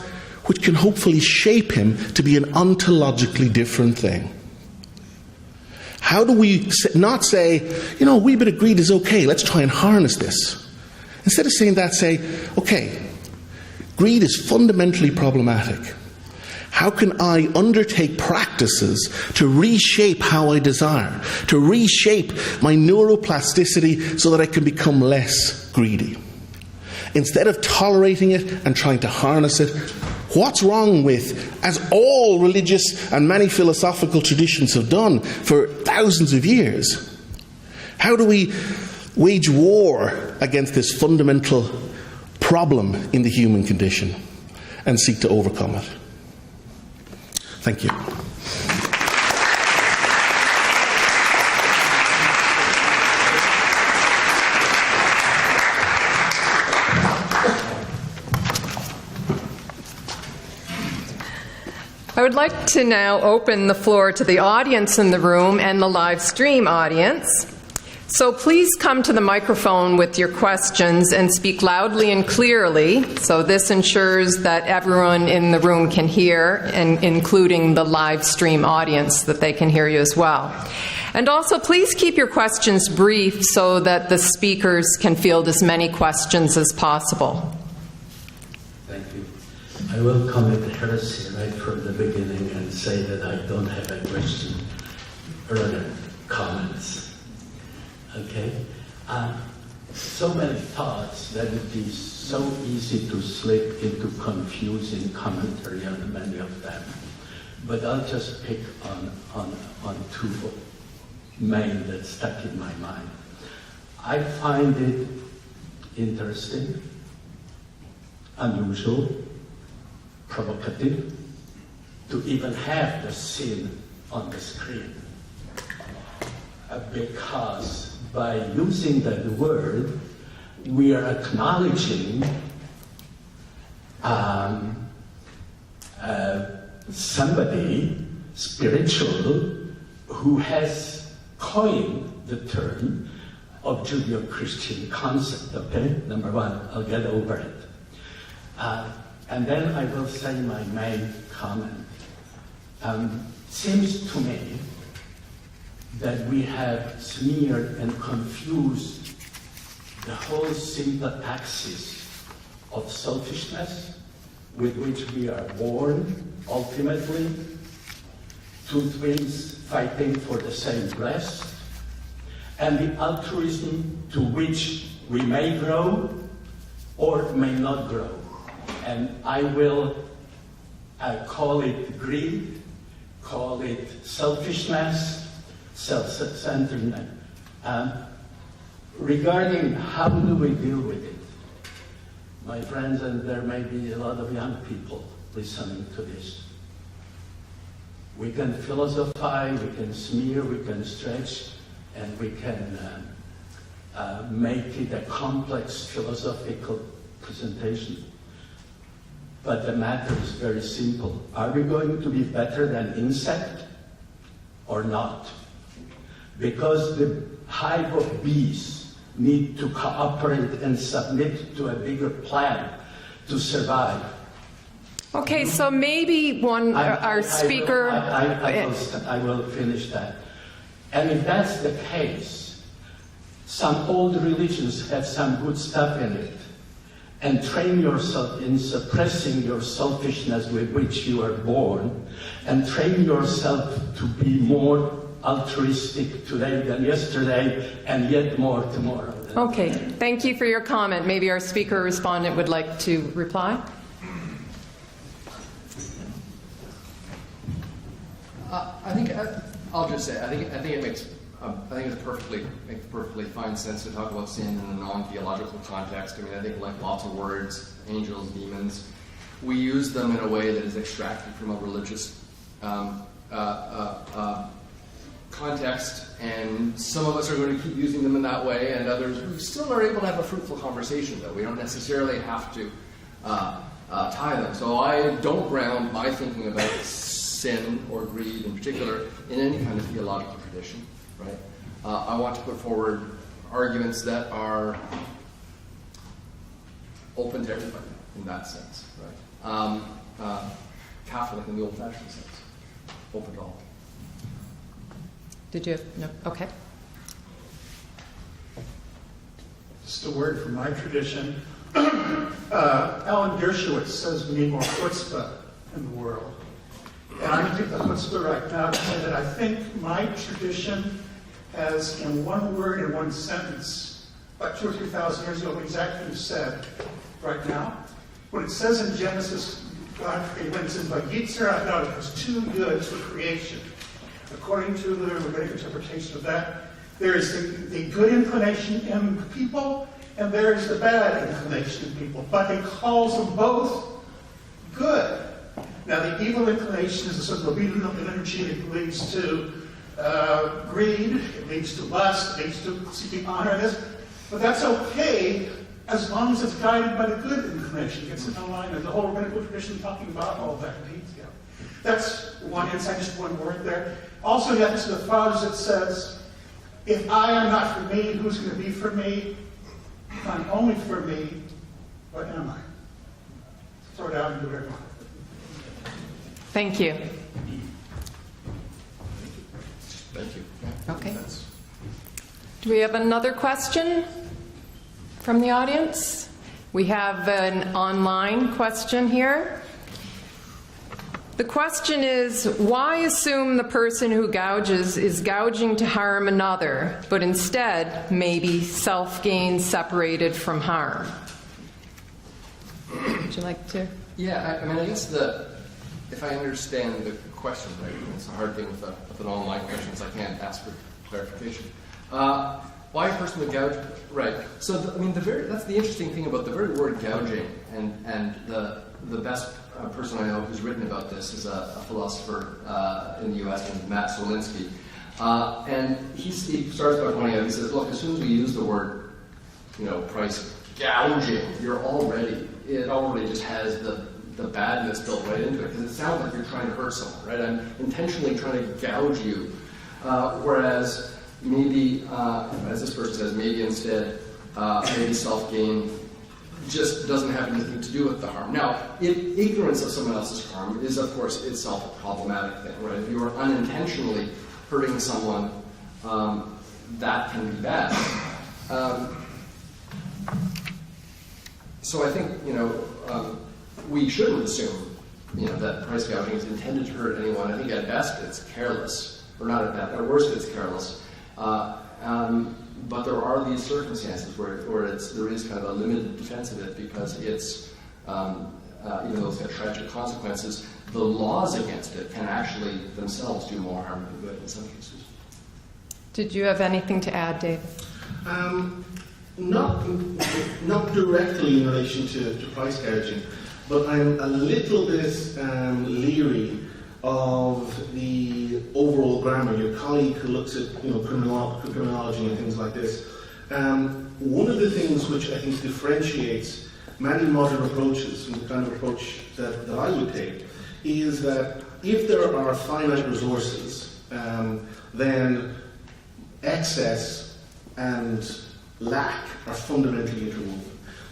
which can hopefully shape him to be an ontologically different thing? How do we not say, a wee bit of greed is okay, let's try and harness this. Instead of saying that, say, okay, greed is fundamentally problematic. How can I undertake practices to reshape how I desire, to reshape my neuroplasticity so that I can become less greedy? Instead of tolerating it and trying to harness it, what's wrong with, as all religious and many philosophical traditions have done for thousands of years, how do we wage war against this fundamental problem in the human condition and seek to overcome it? Thank you. I would like to now open the floor to the audience in the room and the live stream audience. So please come to the microphone with your questions and speak loudly and clearly. So this ensures that everyone in the room can hear, and including the live stream audience, that they can hear you as well. And also, please keep your questions brief so that the speakers can field as many questions as possible. Thank you. I will commit heresy right from the beginning and say that I don't have a question or comments. Okay? So many thoughts that it would be so easy to slip into confusing commentary on many of them. But I'll just pick on two main that stuck in my mind. I find it interesting, unusual, provocative to even have the sin on the screen. Because by using that word, we are acknowledging somebody spiritual who has coined the term of Judeo-Christian concept, okay? Number one, I'll get over it. And then I will say my main comment. Seems to me that we have smeared and confused the whole simple axis of selfishness with which we are born, ultimately, two twins fighting for the same breast, and the altruism to which we may grow or may not grow. And I will call it greed, call it selfishness, self-centeredness. Regarding how do we deal with it, my friends, and there may be a lot of young people listening to this, we can philosophize, we can smear, we can stretch, and we can make it a complex philosophical presentation. But the matter is very simple. Are we going to be better than insect or not? Because the hive of bees need to cooperate and submit to a bigger plan to survive. Okay, so maybe our speaker... I will finish that. And if that's the case, some old religions have some good stuff in it. And train yourself in suppressing your selfishness with which you are born, and train yourself to be more altruistic today than yesterday, and yet more tomorrow. Okay, thank you for your comment. Maybe our speaker or respondent would like to reply. I think I'll just say I think it makes perfectly fine sense to talk about sin in a non-theological context. I mean, I think like lots of words, angels, demons, we use them in a way that is extracted from a religious context, and some of us are going to keep using them in that way, and others we still are able to have a fruitful conversation. Though we don't necessarily have to tie them. So I don't ground my thinking about sin or greed in particular in any kind of theological tradition, right? I want to put forward arguments that are open to everybody in that sense, right? Catholic in the old-fashioned sense, open to all. Did you have, no, okay. Just a word from my tradition. Alan Dershowitz says we need more chutzpah in the world. And I'm going to take the chutzpah right now to say that I think my tradition has, in one word and one sentence, about 2,000 or 3,000 years ago, what exactly you said right now. When it says in Genesis, God created, when it says, "Vayitzer Adon," it has two goods for creation. According to the rabbinic interpretation of that, there is the good inclination in people, and there is the bad inclination in people. But it calls them both good. Now, the evil inclination is a sort of obedient energy. It leads to greed. It leads to lust. It leads to seeking honor. But that's okay as long as it's guided by the good inclination. It gets in alignment. The whole rabbinical tradition talking about all that in detail. That's one insight, just one word there. Also, you have to the fathers, it says, if I am not for me, who's going to be for me? If I'm only for me, what am I? Throw it out and do whatever you want. Thank you. Thank you. Okay. Do we have another question from the audience? We have an online question here. The question is, why assume the person who gouges is gouging to harm another, but instead maybe self-gain separated from harm? Would you like to? Yeah, I mean, I guess if I understand the question right, it's a hard thing with an online question, so I can't ask for clarification. Why a person would gouge? Right. So, that's the interesting thing about the very word gouging, and the best person I know who's written about this is a philosopher in the U.S. named Matt Solinsky, and he starts by pointing out. He says, "Look, as soon as we use the word, price gouging, it already just has the badness built right into it, because it sounds like you're trying to hurt someone, right? I'm intentionally trying to gouge you, whereas maybe, as this person says, maybe instead, maybe self-gain just doesn't have anything to do with the harm. Now, ignorance of someone else's harm is, of course, itself a problematic thing, right? If you are unintentionally hurting someone, that can be bad. So I think, we shouldn't assume, that price gouging is intended to hurt anyone. I think at best it's careless, or not at best, at worst it's careless. But there are these circumstances where there is kind of a limited defense of it, because it's, even though it's got tragic consequences, the laws against it can actually themselves do more harm than good in some cases. Did you have anything to add, David? Not directly in relation to price gouging, but I'm a little bit leery of the overall grammar. Your colleague who looks at criminology and things like this. One of the things which I think differentiates many modern approaches from the kind of approach that I would take is that if there are finite resources, then excess and lack are fundamentally interwoven.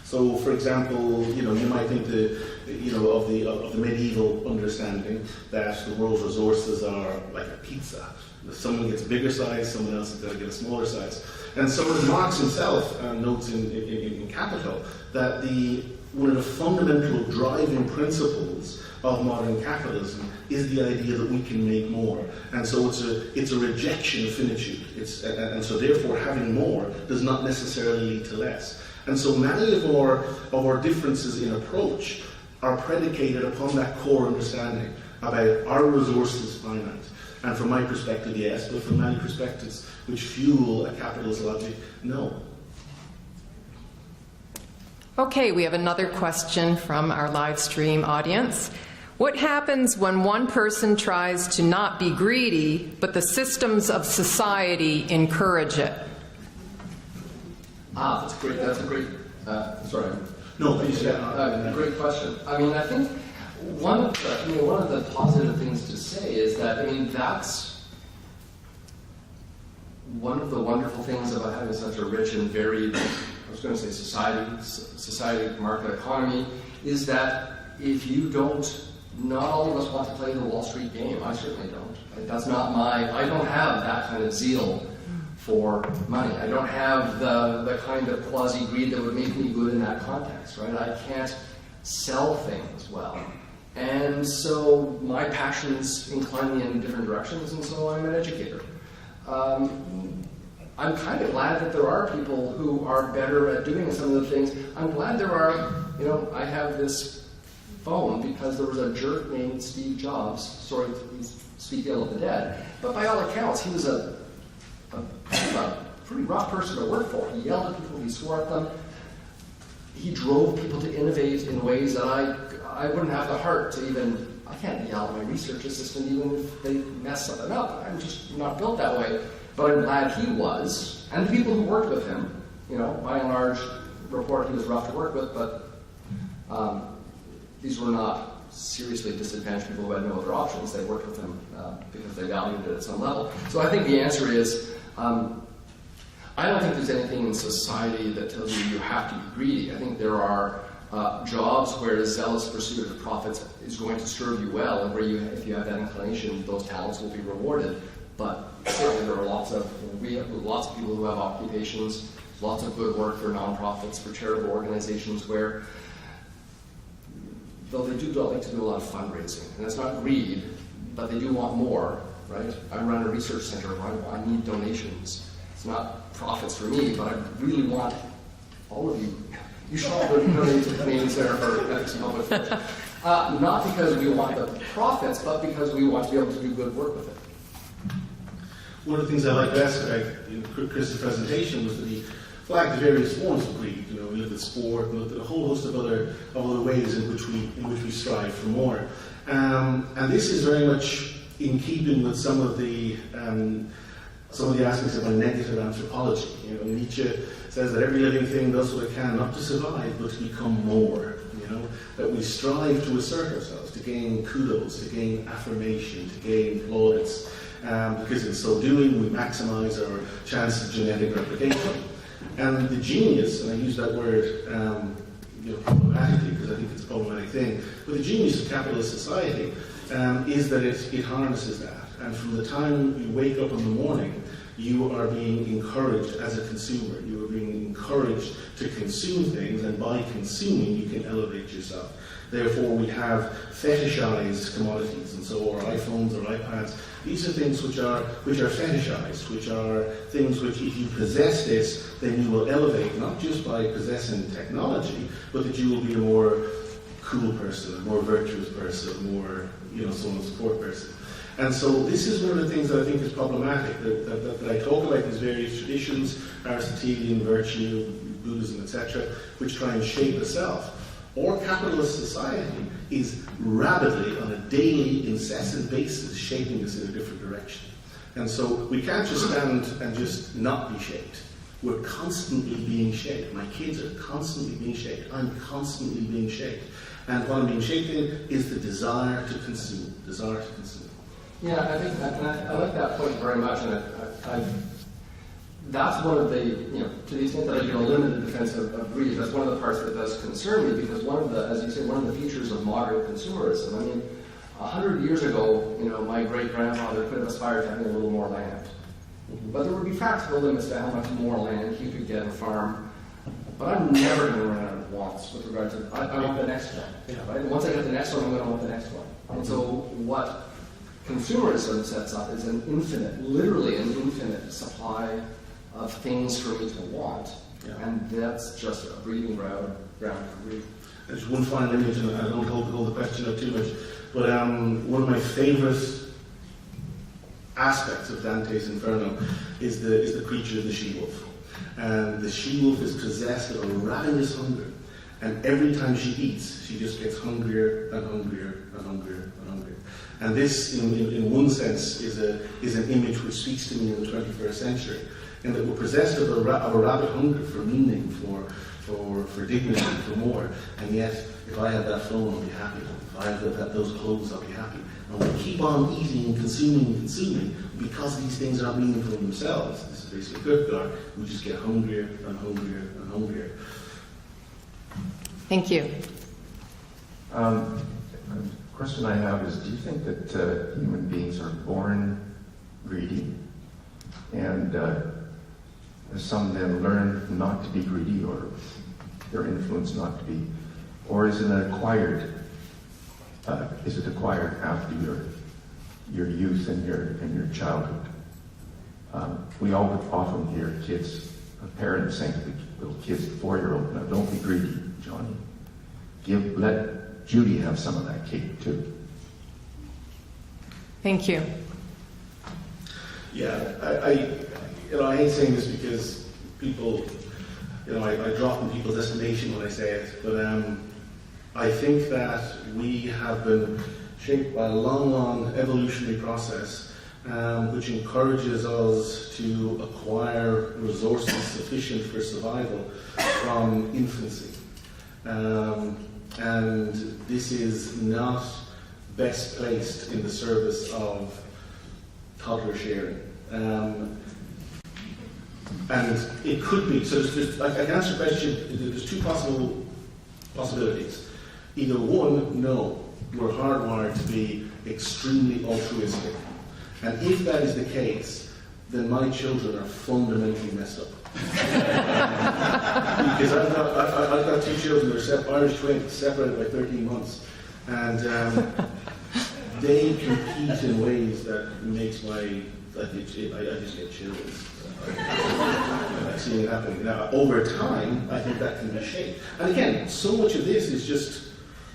So, for example, you might think of the medieval understanding that the world's resources are like a pizza. Someone gets a bigger size, someone else is going to get a smaller size. And so, as Marx himself notes in Capital, that one of the fundamental driving principles of modern capitalism is the idea that we can make more, and so it's a rejection of finitude. And so therefore having more does not necessarily lead to less. And so many of our differences in approach are predicated upon that core understanding about our resources finite. And from my perspective, yes, but from many perspectives which fuel a capitalist logic, no. Okay, we have another question from our live stream audience. What happens when one person tries to not be greedy, but the systems of society encourage it? That's great. Sorry. No, please. Great question. I mean, I think one of the positive things to say is that, I mean, that's one of the wonderful things about having such a rich and varied, I was going to say society, market economy, is that if you don't, not all of us want to play the Wall Street game. I certainly don't. That's not I don't have that kind of zeal for money. I don't have the kind of quasi-greed that would make me good in that context, right? I can't sell things well. And so my passions incline me in different directions, and so I'm an educator. I'm kind of glad that there are people who are better at doing some of the things. I'm glad there are, I have this phone because there was a jerk named Steve Jobs. Sorry to speak ill of the dead. But by all accounts, he was a pretty rough person to work for. He yelled at people, he swore at them. He drove people to innovate in ways that I wouldn't have the heart to even, I can't yell at my research assistant even if they mess something up. I'm just not built that way. But I'm glad he was, and the people who worked with him, by and large, report he was rough to work with, but these were not seriously disadvantaged people who had no other options. They worked with him because they valued it at some level. So I think the answer is, I don't think there's anything in society that tells you have to be greedy. I think there are jobs where a zealous pursuit of profits is going to serve you well, and where if you have that inclination, those talents will be rewarded. But certainly there are we have lots of people who have occupations, lots of good work for nonprofits, for charitable organizations where, though they do like to do a lot of fundraising, and that's not greed, but they do want more, right? I run a research center where I need donations. It's not profits for me, but I really want all of you. You should all donate to the Canadian Center for Ethics and Public Affairs. Not because we want the profits, but because we want to be able to do good work with it. One of the things I liked best about Chris's presentation was that he flagged the various forms of greed. We looked at sport, we looked at a whole host of other ways in which we strive for more. And this is very much in keeping with some of the aspects of a negative anthropology. Nietzsche says that every living thing does what it can, not to survive, but to become more. That we strive to assert ourselves, to gain kudos, to gain affirmation, to gain plaudits. Because in so doing, we maximize our chance of genetic replication. And the genius, and I use that word problematically because I think it's a problematic thing, but the genius of capitalist society is that it harnesses that. And from the time you wake up in the morning, you are being encouraged as a consumer. You are being encouraged to consume things, and by consuming, you can elevate yourself. Therefore, we have fetishized commodities, and so our iPhones or iPads. These are things which are fetishized, which are things which, if you possess this, then you will elevate, not just by possessing technology, but that you will be a more cool person, a more virtuous person, a more, so on and so forth person. And so this is one of the things that I think is problematic, that I talk about these various traditions, Aristotelian virtue, Buddhism, etc., which try and shape a self. Or capitalist society is rapidly, on a daily, incessant basis, shaping us in a different direction. And so we can't just stand and just not be shaped. We're constantly being shaped. My kids are constantly being shaped. I'm constantly being shaped. And what I'm being shaped in is the desire to consume. Yeah, I think I like that point very much, and that's one of the, to the extent that I do a limited defense of greed, that's one of the parts that does concern me, because one of the, as you say, one of the features of modern consumerism, 100 years ago, my great-grandfather could have aspired to having a little more land. But there would be practical limits to how much more land he could get and farm. But I'm never going to run out of wants with regard to, I want the next one. Right? And once I get the next one, I'm going to want the next one. And so what consumerism sets up is literally an infinite supply of things for me to want. Yeah. And that's just a breeding ground for greed. There's one final image, and I don't hold the question up too much, but one of my favourite aspects of Dante's Inferno is the creature of the she-wolf. And the she-wolf is possessed of a ravenous hunger, and every time she eats, she just gets hungrier and hungrier and hungrier and hungrier. And this, in one sense, is an image which speaks to me in the 21st century, in that we're possessed of a rabid hunger for meaning, for dignity, for more. And yet, if I have that phone, I'll be happy. If I have those clothes, I'll be happy. And we keep on eating and consuming because these things aren't meaningful in themselves. This is basically Kierkegaard. We just get hungrier and hungrier and hungrier. Thank you. A question I have is, do you think that human beings are born greedy, and some then learn not to be greedy, or they're influenced not to be, or is it acquired? Is it acquired after your youth and your childhood? We often hear kids, parents saying to the little kids, 4-year-old, "Now don't be greedy, Johnny. Let Judy have some of that cake too." Thank you. Yeah, I hate saying this because people, I drop in people's estimation when I say it, but I think that we have been shaped by a long evolutionary process which encourages us to acquire resources sufficient for survival from infancy. And this is not best placed in the service of toddler sharing. And it could be, so I can answer the question, there's two possibilities. Either one, no, we're hardwired to be extremely altruistic. And if that is the case, then my children are fundamentally messed up. Because I've got two children, they're Irish twins, separated by 13 months. And they compete in ways that makes I just get chills. I've seen it happening. Now, over time, I think that can be shaped. And again, so much of this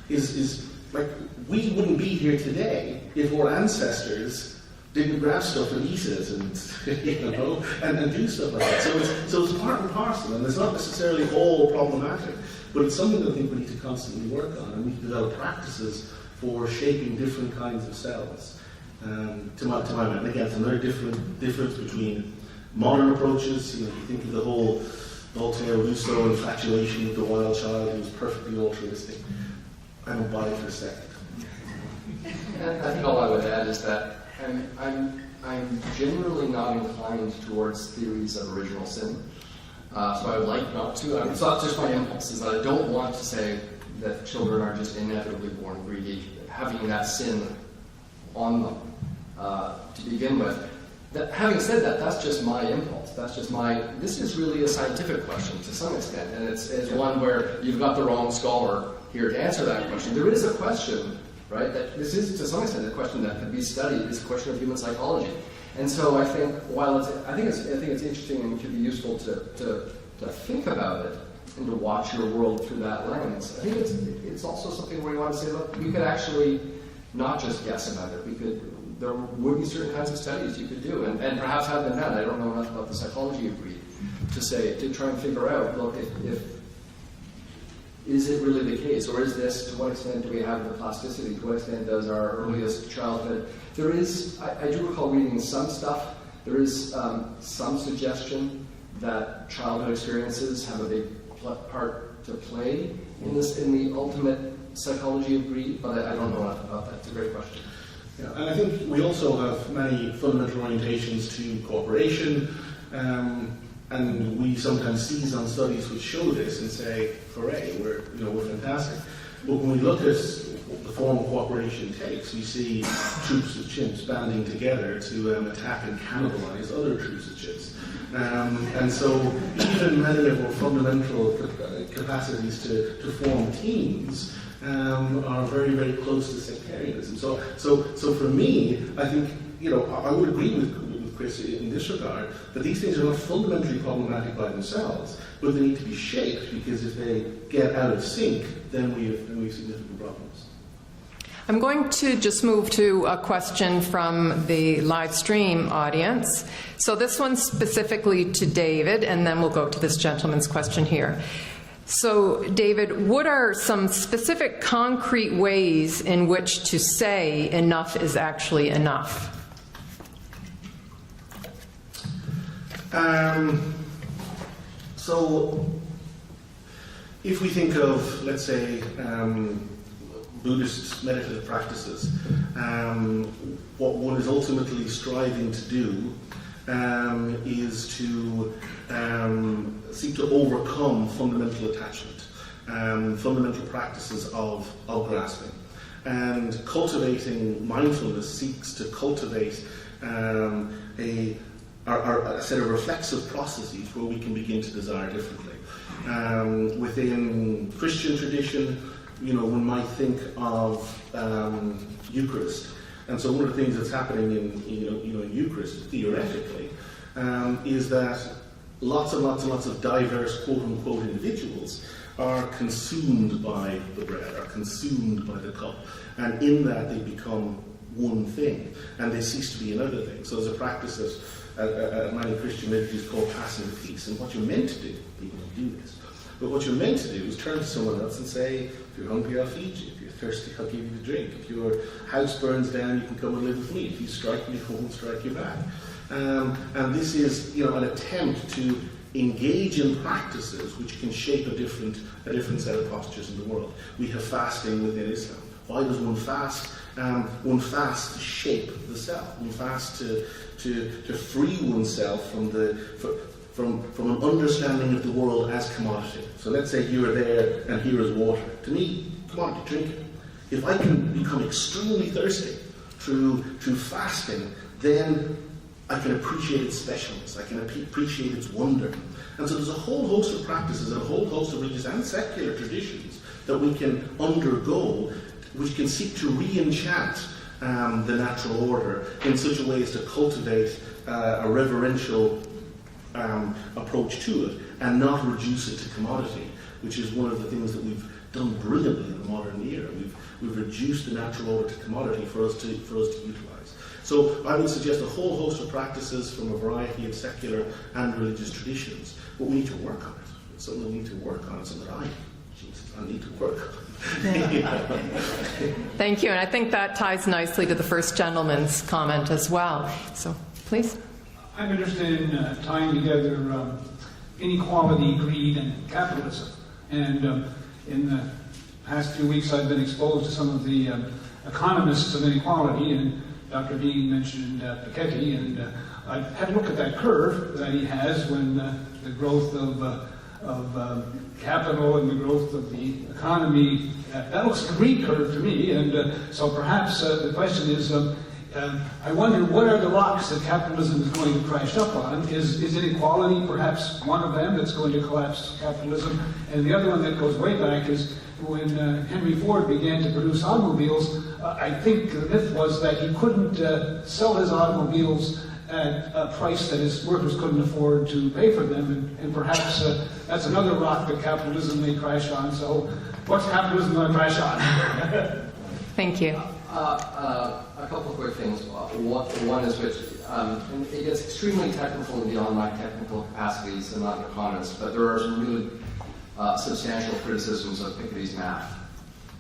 is like, we wouldn't be here today if our ancestors didn't grab stuff and eat it and and do stuff like that. So it's part and parcel, and it's not necessarily all problematic, but it's something that I think we need to constantly work on, and we need to develop practices for shaping different kinds of cells. To my mind, and again, it's another difference between modern approaches. You think of the whole Voltaire-Rousseau infatuation with the wild child who was perfectly altruistic. I don't buy it for a second. I think all I would add is that I'm generally not inclined towards theories of original sin. So I would like not to. It's not just my impulse, is that I don't want to say that children are just inevitably born greedy, having that sin on them to begin with. Having said that, that's just my impulse. This is really a scientific question to some extent, and it's one where you've got the wrong scholar here to answer that question. There is a question, right, that this is to some extent a question that could be studied, is a question of human psychology. And so I think I think it's interesting and could be useful to think about it and to watch your world through that lens. I think it's also something where you want to say, look, we could actually not just guess about it. There would be certain kinds of studies you could do, and perhaps have been done. I don't know enough about the psychology of greed to try and figure out, look, if is it really the case, or is this, to what extent do we have the plasticity, to what extent does our earliest childhood, there is, I do recall reading some stuff, there is some suggestion that childhood experiences have a big part to play in the ultimate psychology of greed, but I don't know enough about that. It's a great question. Yeah, and I think we also have many fundamental orientations to cooperation, and we sometimes seize on studies which show this and say, hooray, we're fantastic. But when we look at the form of cooperation takes, we see troops of chimps banding together to attack and cannibalize other troops of chimps. And so even many of our fundamental capacities to form teams are very, very close to sectarianism. So for me, I think, I would agree with Chris in this regard, that these things are not fundamentally problematic by themselves, but they need to be shaped, because if they get out of sync, then we have significant problems. I'm going to just move to a question from the live stream audience. So this one's specifically to David, and then we'll go to this gentleman's question here. So, David, what are some specific concrete ways in which to say enough is actually enough? So if we think of, let's say, Buddhist meditative practices, what one is ultimately striving to do is to seek to overcome fundamental attachment, fundamental practices of grasping. And cultivating mindfulness seeks to cultivate a set of reflexive processes where we can begin to desire differently. Within Christian tradition, one might think of Eucharist. And so one of the things that's happening in Eucharist, theoretically, is that lots and lots and lots of diverse quote-unquote individuals are consumed by the bread, are consumed by the cup, and in that they become one thing, and they cease to be another thing. So there's a practice that many Christian liturgies call passing the peace, and what you're meant to do, people don't do this, but what you're meant to do is turn to someone else and say, if you're hungry, I'll feed you. If you're thirsty, I'll give you a drink. If your house burns down, you can come and live with me. If you strike me, I won't strike you back. And this is, an attempt to engage in practices which can shape a different set of postures in the world. We have fasting within Islam. Why does one fast? One fasts to shape the self. One fasts to free oneself from an understanding of the world as commodity. So let's say you are there and here is water. To me, commodity, drink it. If I can become extremely thirsty through fasting, then I can appreciate its specialness, I can appreciate its wonder. And so there's a whole host of practices and a whole host of religious and secular traditions that we can undergo, which can seek to re-enchant the natural order in such a way as to cultivate a reverential approach to it and not reduce it to commodity, which is one of the things that we've done brilliantly in the modern era. We've reduced the natural order to commodity for us to utilize. So I would suggest a whole host of practices from a variety of secular and religious traditions, but we need to work on it. It's something we need to work on. It's something that I need to work on. Thank you, and I think that ties nicely to the first gentleman's comment as well. So, please. I'm interested in tying together inequality, greed, and capitalism. And in the past few weeks, I've been exposed to some of the economists of inequality, and Dr. Deane mentioned Cathy, and I had a look at that curve that he has when the growth of capital and the growth of the economy, that looks like a greed curve to me, and so perhaps the question is, I wonder what are the rocks that capitalism is going to crash up on? Is inequality perhaps one of them that's going to collapse capitalism? And the other one that goes way back is when Henry Ford began to produce automobiles, I think the myth was that he couldn't sell his automobiles at a price that his workers couldn't afford to pay for them, and perhaps that's another rock that capitalism may crash on. So what's capitalism going to crash on? Thank you. A couple of quick things. One is which it gets extremely technical and beyond my technical capacities. I'm not an economist, but there are some really substantial criticisms of Piketty's math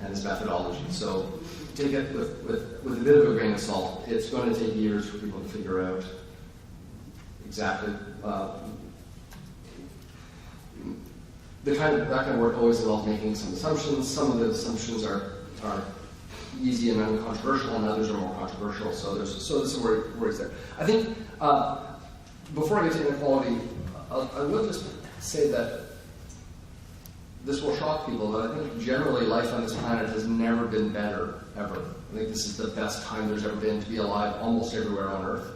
and his methodology. So take it with a bit of a grain of salt. It's going to take years for people to figure out exactly that kind of work always involves making some assumptions. Some of the assumptions are easy and uncontroversial, and others are more controversial. So there's some worries there. I think before I get to inequality, I will just say that this will shock people, but I think generally life on this planet has never been better, ever. I think this is the best time there's ever been to be alive almost everywhere on Earth,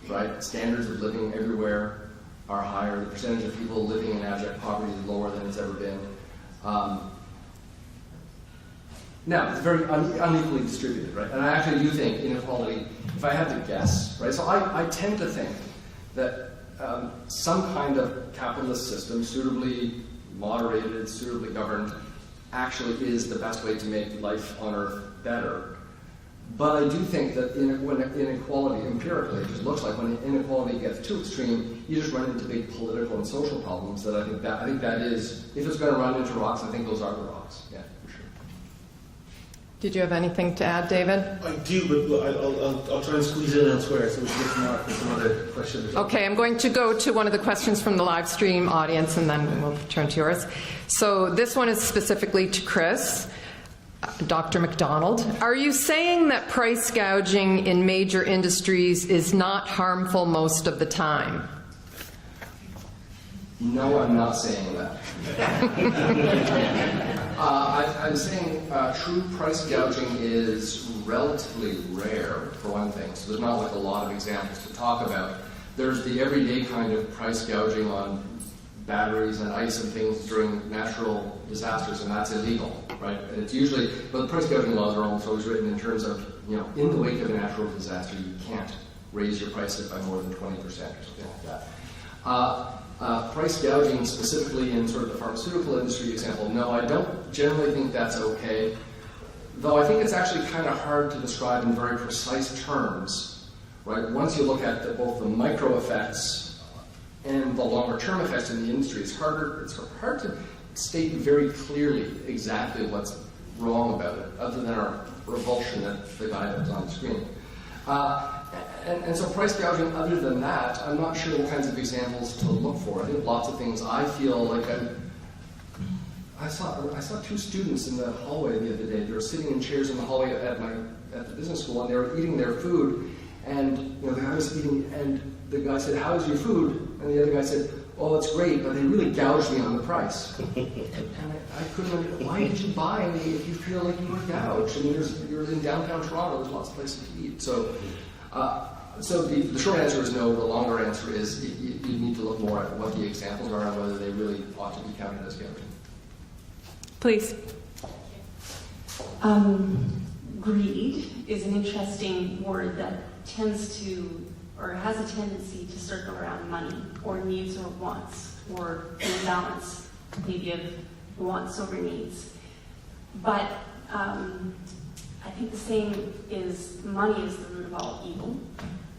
right? Standards of living everywhere are higher. The percentage of people living in abject poverty is lower than it's ever been. Now, it's very unequally distributed, right? And I actually do think inequality, if I had to guess, right? So I tend to think that some kind of capitalist system, suitably moderated, suitably governed, actually is the best way to make life on Earth better. But I do think that when inequality, empirically, it just looks like when inequality gets too extreme, you just run into big political and social problems that I think that is, if it's going to run into rocks, I think those are the rocks. Yeah, for sure. Did you have anything to add, David? I do, but I'll try and squeeze in elsewhere so we can get some more for some other questions. Okay, I'm going to go to one of the questions from the live stream audience, and then we'll turn to yours. So this one is specifically to Chris. Dr. Macdonald, are you saying that price gouging in major industries is not harmful most of the time? No, I'm not saying that. I'm saying true price gouging is relatively rare, for one thing, so there's not like a lot of examples to talk about. There's the everyday kind of price gouging on batteries and ice and things during natural disasters, and that's illegal, right? And it's usually, but the price gouging laws are almost always written in terms of, in the wake of a natural disaster, you can't raise your prices by more than 20% or something like that. Price gouging specifically in sort of the pharmaceutical industry example, no, I don't generally think that's okay, though I think it's actually kind of hard to describe in very precise terms, right? Once you look at both the micro effects and the longer-term effects in the industry, it's hard to state very clearly exactly what's wrong about it, other than our revulsion at the guy that was on the screen. And so price gouging, other than that, I'm not sure what kinds of examples to look for. I think lots of things. I feel like I saw two students in the hallway the other day. They were sitting in chairs in the hallway at the business school, and they were eating their food. And the guy was eating, and the guy said, "How's your food?" And the other guy said, "Oh, it's great, but they really gouged me on the price." And I couldn't understand, why did you buy me if you feel like you were gouged? I mean, you're in downtown Toronto, there's lots of places to eat. So the short answer is no. The longer answer is you need to look more at what the examples are and whether they really ought to be counted as gouging. Please. Greed is an interesting word that tends to, or has a tendency to circle around money, or needs or wants, or imbalance, maybe of wants over needs. But I think the saying is money is the root of all evil.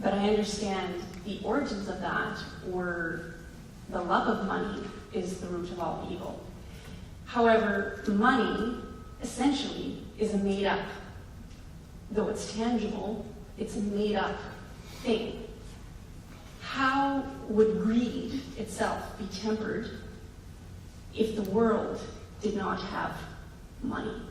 But I understand the origins of that, or the love of money is the root of all evil. However, money essentially is a made-up, though it's tangible, it's a made-up thing. How would greed itself be tempered if the world did not have money?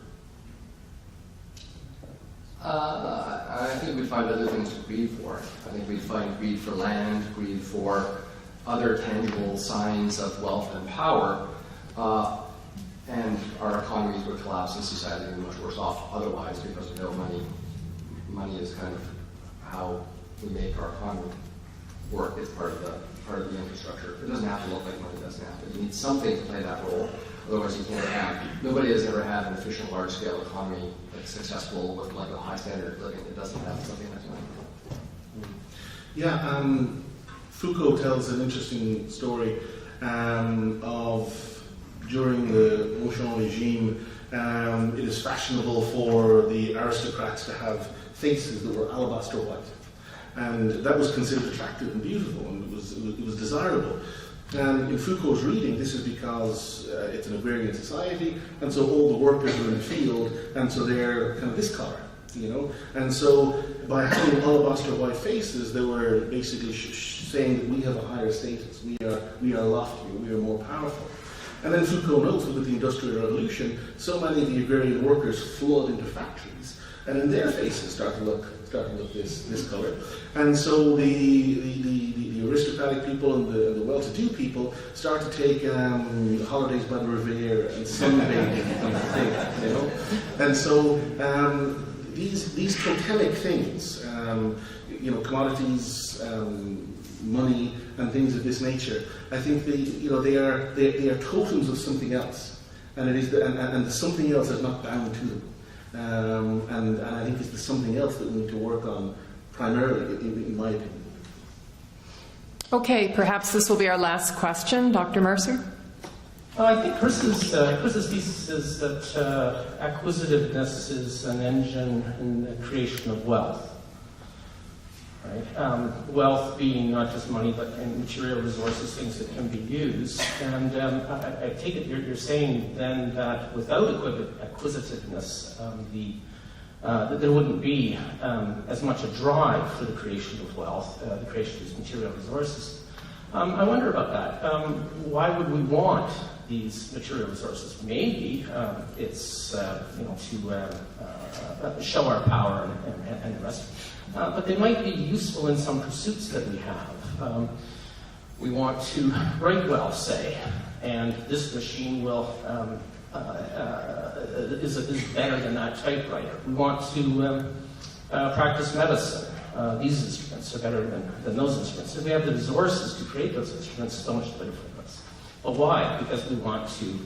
I think we'd find other things to greed for. I think we'd find greed for land, greed for other tangible signs of wealth and power, and our economies would collapse and society would be much worse off otherwise, because we know money is kind of how we make our economy work. It's part of the infrastructure. It doesn't have to look like money, doesn't have to. You need something to play that role. Otherwise, you can't have. Nobody has ever had an efficient, large-scale economy that's successful with like a high standard of living. It doesn't have something like money. Yeah, Foucault tells an interesting story of during the Auchan regime. It is fashionable for the aristocrats to have faces that were alabaster white, and that was considered attractive and beautiful, and it was desirable. And in Foucault's reading, this is because it's an agrarian society, and so all the workers are in the field, and so they're kind of this colour, And so by having alabaster white faces, they were basically saying that we have a higher status, we are loftier, we are more powerful. And then Foucault notes that with the Industrial Revolution, so many of the agrarian workers flood into factories, and in their faces start to look this colour. And so the aristocratic people and the well-to-do people start to take holidays by the Riviera and sunbathing and things, And so these totemic things, commodities, money, and things of this nature, I think they are totems of something else, and it is and the something else is not bound to them. And I think it's the something else that we need to work on primarily, in my opinion. Okay, perhaps this will be our last question. Dr. Mercer? Well, I think Chris's thesis is that acquisitiveness is an engine in the creation of wealth. Right? Wealth being not just money, but material resources, things that can be used. And I take it you're saying then that without acquisitiveness, the that there wouldn't be as much a drive for the creation of wealth, the creation of these material resources. I wonder about that. Why would we want these material resources? Maybe it's to show our power and the rest. But they might be useful in some pursuits that we have. We want to write well, say, and this machine will is better than that typewriter. We want to practice medicine. These instruments are better than those instruments. If we have the resources to create those instruments, so much better for us. But why? Because we want to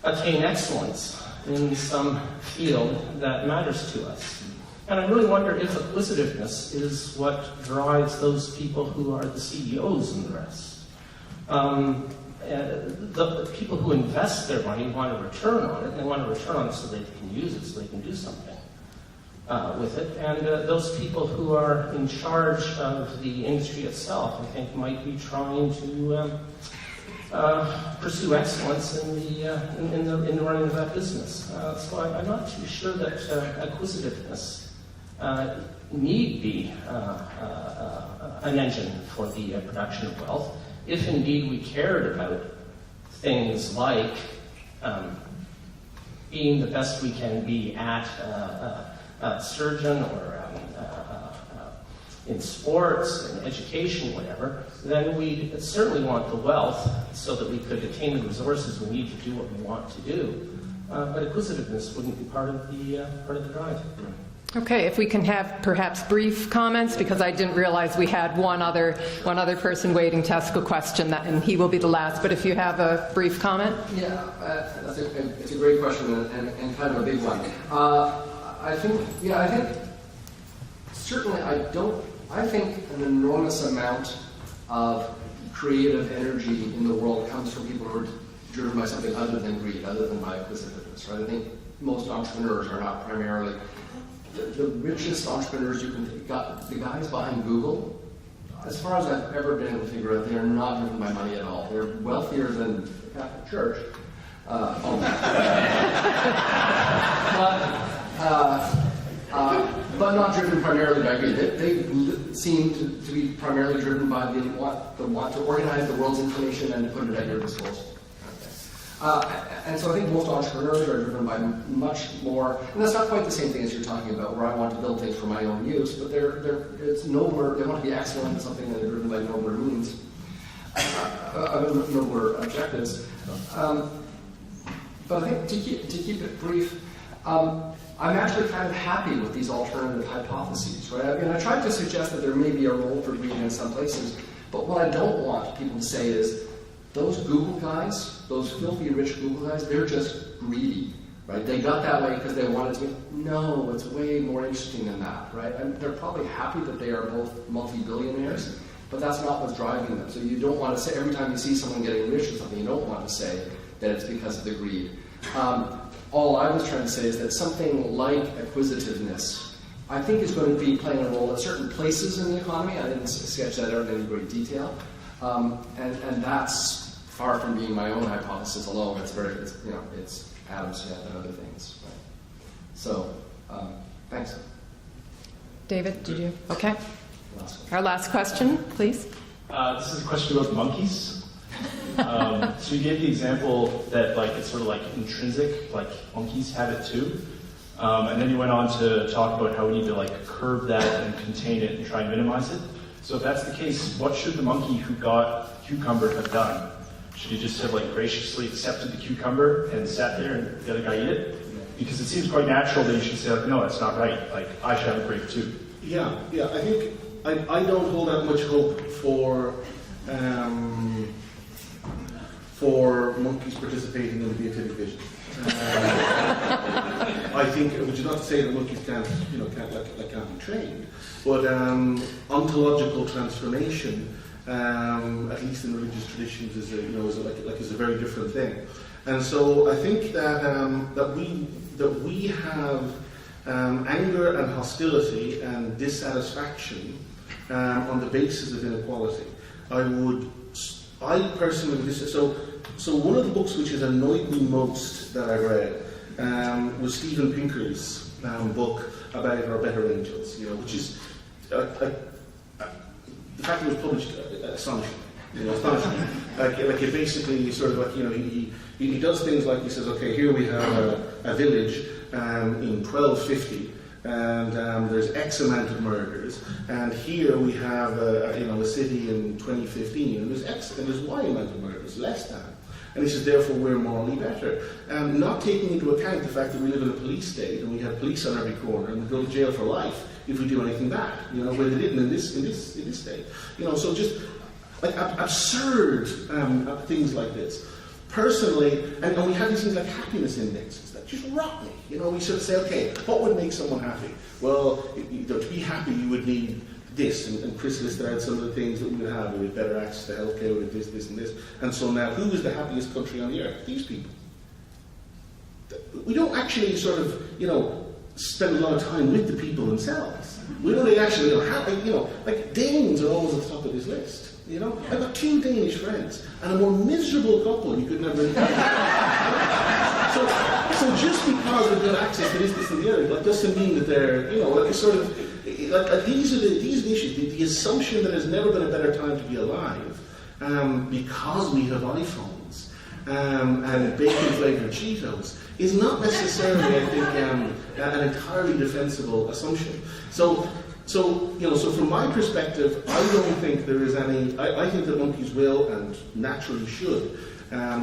attain excellence in some field that matters to us. And I really wonder if acquisitiveness is what drives those people who are the CEOs and the rest. The people who invest their money want a return on it. They want a return on it so they can use it, so they can do something with it. And those people who are in charge of the industry itself, I think, might be trying to pursue excellence in the running of that business. So I'm not too sure that acquisitiveness need be an engine for the production of wealth, if indeed we cared about things like being the best we can be at surgeon or in sports and education, whatever, then we certainly want the wealth so that we could attain the resources we need to do what we want to do. But acquisitiveness wouldn't be part of the drive. Okay, if we can have perhaps brief comments, because I didn't realize we had one other person waiting to ask a question, and he will be the last. But if you have a brief comment. Yeah, it's a great question and kind of a big one. I think certainly I think an enormous amount of creative energy in the world comes from people who are driven by something other than greed, other than by acquisitiveness, right? I think most entrepreneurs are not primarily the richest entrepreneurs you can think. The guys behind Google, as far as I've ever been able to figure out, they are not driven by money at all. They're wealthier than the Catholic Church. But not driven primarily by greed. They seem to be primarily driven by the want to organize the world's information and put it at your disposal. And so I think most entrepreneurs are driven by much more, and that's not quite the same thing as you're talking about, where I want to build things for my own use, but it's nobler. They want to be excellent at something, and they're driven by nobler means, nobler objectives. But I think to keep it brief, I'm actually kind of happy with these alternative hypotheses, right? I mean, I tried to suggest that there may be a role for greed in some places, but what I don't want people to say is, those Google guys, those filthy rich Google guys, they're just greedy, right? They got that way because they wanted to. No, it's way more interesting than that, right? And they're probably happy that they are both multi-billionaires, but that's not what's driving them. So you don't want to say, every time you see someone getting rich or something, you don't want to say that it's because of the greed. All I was trying to say is that something like acquisitiveness, I think, is going to be playing a role at certain places in the economy. I didn't sketch that out in any great detail. And that's far from being my own hypothesis alone. It's Adam Smith and other things. Right? So, thanks. David, did you? Okay. Our last question, please. This is a question about monkeys. So you gave the example that it's sort of intrinsic, like monkeys have it too. And then you went on to talk about how we need to curb that and contain it and try and minimize it. So if that's the case, what should the monkey who got cucumber have done? Should he just have graciously accepted the cucumber and sat there and the other guy eat it? Because it seems quite natural that you should say no, that's not right. I should have a grape too. Yeah. I think I don't hold that much hope for monkeys participating in the beatific vision. I think, which is not to say that monkeys can't be trained, but ontological transformation, at least in religious traditions, is a very different thing. And so I think that we have anger and hostility and dissatisfaction on the basis of inequality. I personally, so one of the books which has annoyed me most that I read was Steven Pinker's book about our better angels, which is the fact that it was published astonishing. Astonishing. Like it basically sort of like he does things like he says, okay, here we have a village in 1250. And there's X amount of murders, and here we have a city in 2015, and there's X and there's Y amount of murders, less than. And he says, therefore, we're morally better. Not taking into account the fact that we live in a police state, and we have police on every corner, and we go to jail for life if we do anything bad. Where they didn't in this state. So just like absurd things like this. Personally, and we have these things like happiness indexes that just rot me. We sort of say, okay, what would make someone happy? Well, to be happy, you would need this, and Chris listed out some of the things that we would have. We would better access to healthcare, with this, and this. And so now, who is the happiest country on the earth? These people. We don't actually sort of, spend a lot of time with the people themselves. We don't actually, like Danes are always at the top of this list. I've got 2 Danish friends, and a more miserable couple you could never imagine. So just because we've got access to this, and the other, that doesn't mean that they're, these are the issues. The assumption that there's never been a better time to be alive, because we have iPhones and bacon-flavored Cheetos, is not necessarily, I think, an entirely defensible assumption. So from my perspective, I don't think there is any. I think that monkeys will and naturally should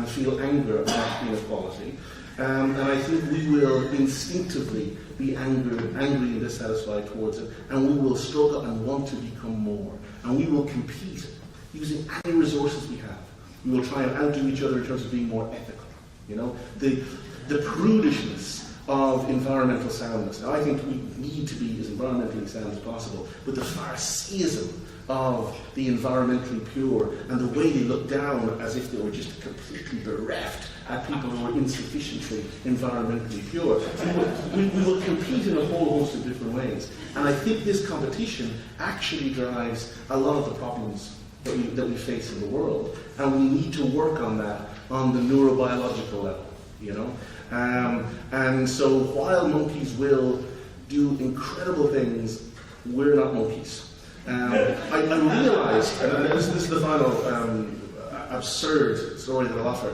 feel anger about inequality, and I think we will instinctively be angry and dissatisfied towards it, and we will struggle and want to become more, and we will compete using any resources we have. We will try and outdo each other in terms of being more ethical. The prudishness of environmental soundness. Now, I think we need to be as environmentally sound as possible, but the Phariseeism of the environmentally pure and the way they look down as if they were just completely bereft at people who are insufficiently environmentally pure. We will compete in a whole host of different ways. And I think this competition actually drives a lot of the problems that we face in the world. And we need to work on that on the neurobiological level, And so while monkeys will do incredible things, we're not monkeys. I realized, and this is the final absurd story that I'll offer,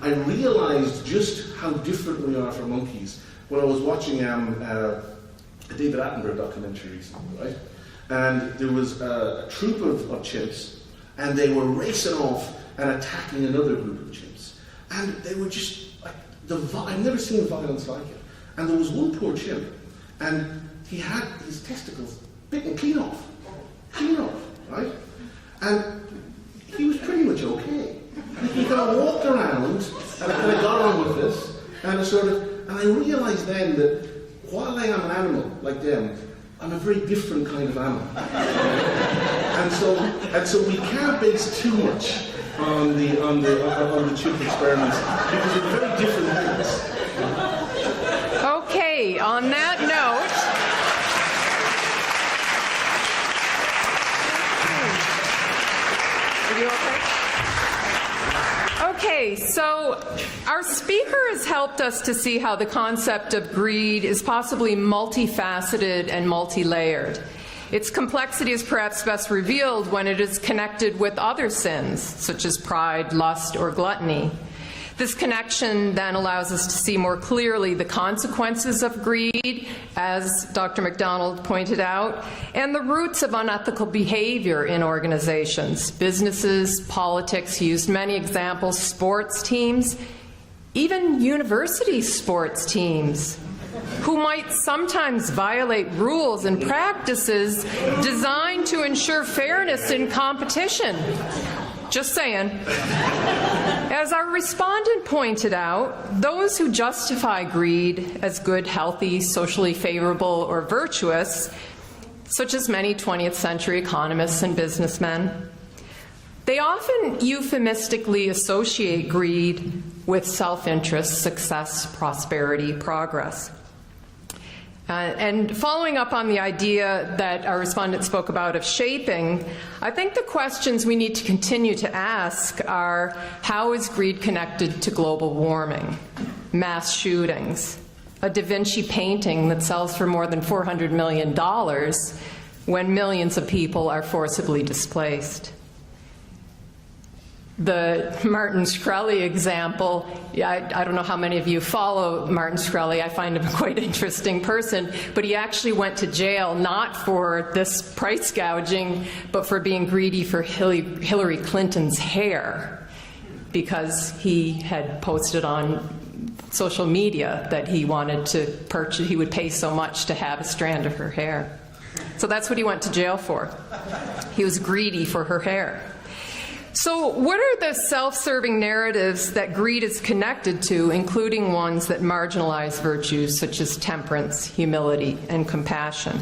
I realized just how different we are from monkeys when I was watching a David Attenborough documentary recently, right? And there was a troop of chimps, and they were racing off and attacking another group of chimps. And they were just like, I've never seen violence like it. And there was one poor chimp, and he had his testicles bitten clean off, right? And he was pretty much okay. He kind of walked around, and I kind of got on with this, and I realized then that while I am an animal like them, I'm a very different kind of animal. and so we can't base too much on the chimp experiments because they're very different things. Okay, on that note, are you okay? Okay, so our speaker has helped us to see how the concept of greed is possibly multifaceted and multi-layered. Its complexity is perhaps best revealed when it is connected with other sins, such as pride, lust, or gluttony. This connection then allows us to see more clearly the consequences of greed, as Dr. Macdonald pointed out, and the roots of unethical behavior in organizations. Businesses, politics, he used many examples, sports teams, even university sports teams, who might sometimes violate rules and practices designed to ensure fairness in competition. Just saying. As our respondent pointed out, those who justify greed as good, healthy, socially favorable, or virtuous, such as many 20th century economists and businessmen, they often euphemistically associate greed with self-interest, success, prosperity, progress. And following up on the idea that our respondent spoke about of shaping, I think the questions we need to continue to ask are, how is greed connected to global warming, mass shootings, a Da Vinci painting that sells for more than $400 million when millions of people are forcibly displaced. The Martin Shkreli example, I don't know how many of you follow Martin Shkreli. I find him a quite interesting person, but he actually went to jail not for this price gouging, but for being greedy for Hillary Clinton's hair, because he had posted on social media that he wanted to purchase, he would pay so much to have a strand of her hair. So that's what he went to jail for. He was greedy for her hair. So what are the self-serving narratives that greed is connected to, including ones that marginalize virtues such as temperance, humility, and compassion?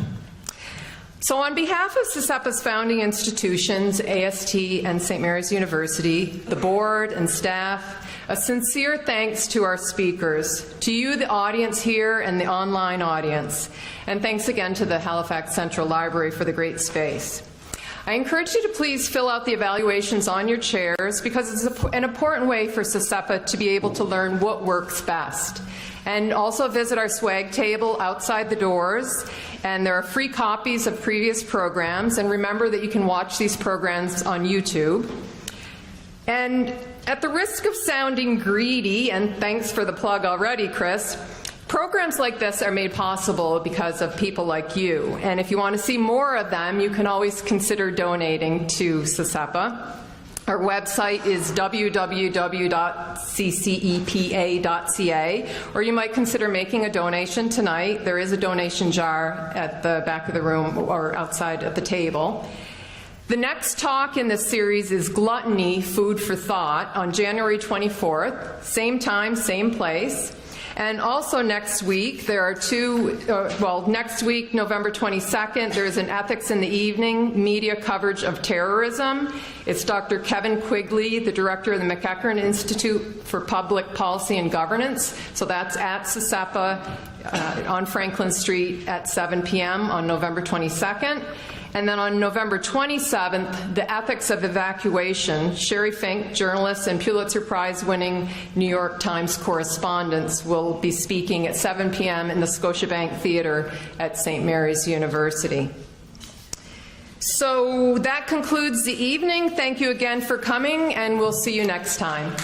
So on behalf of SESEPA's founding institutions, AST and St. Mary's University, the board and staff, a sincere thanks to our speakers, to you, the audience here, and the online audience, and thanks again to the Halifax Central Library for the great space. I encourage you to please fill out the evaluations on your chairs, because it's an important way for SESEPA to be able to learn what works best. And also visit our swag table outside the doors, and there are free copies of previous programs, and remember that you can watch these programs on YouTube. And at the risk of sounding greedy, and thanks for the plug already, Chris, programs like this are made possible because of people like you. And if you want to see more of them, you can always consider donating to SESEPA. Our website is www.ccepa.ca, or you might consider making a donation tonight. There is a donation jar at the back of the room or outside at the table. The next talk in this series is Gluttony, Food for Thought, on January 24th, same time, same place. And also next week, there are next week, November 22nd, there's an Ethics in the Evening, media coverage of terrorism. It's Dr. Kevin Quigley, the director of the McEachern Institute for Public Policy and Governance. So that's at SESEPA on Franklin Street at 7 p.m. on November 22nd. And then on November 27th, The Ethics of Evacuation, Sherry Fink, journalist and Pulitzer Prize-winning New York Times correspondent, will be speaking at 7 p.m. in the Scotiabank Theatre at St. Mary's University. So that concludes the evening. Thank you again for coming, and we'll see you next time.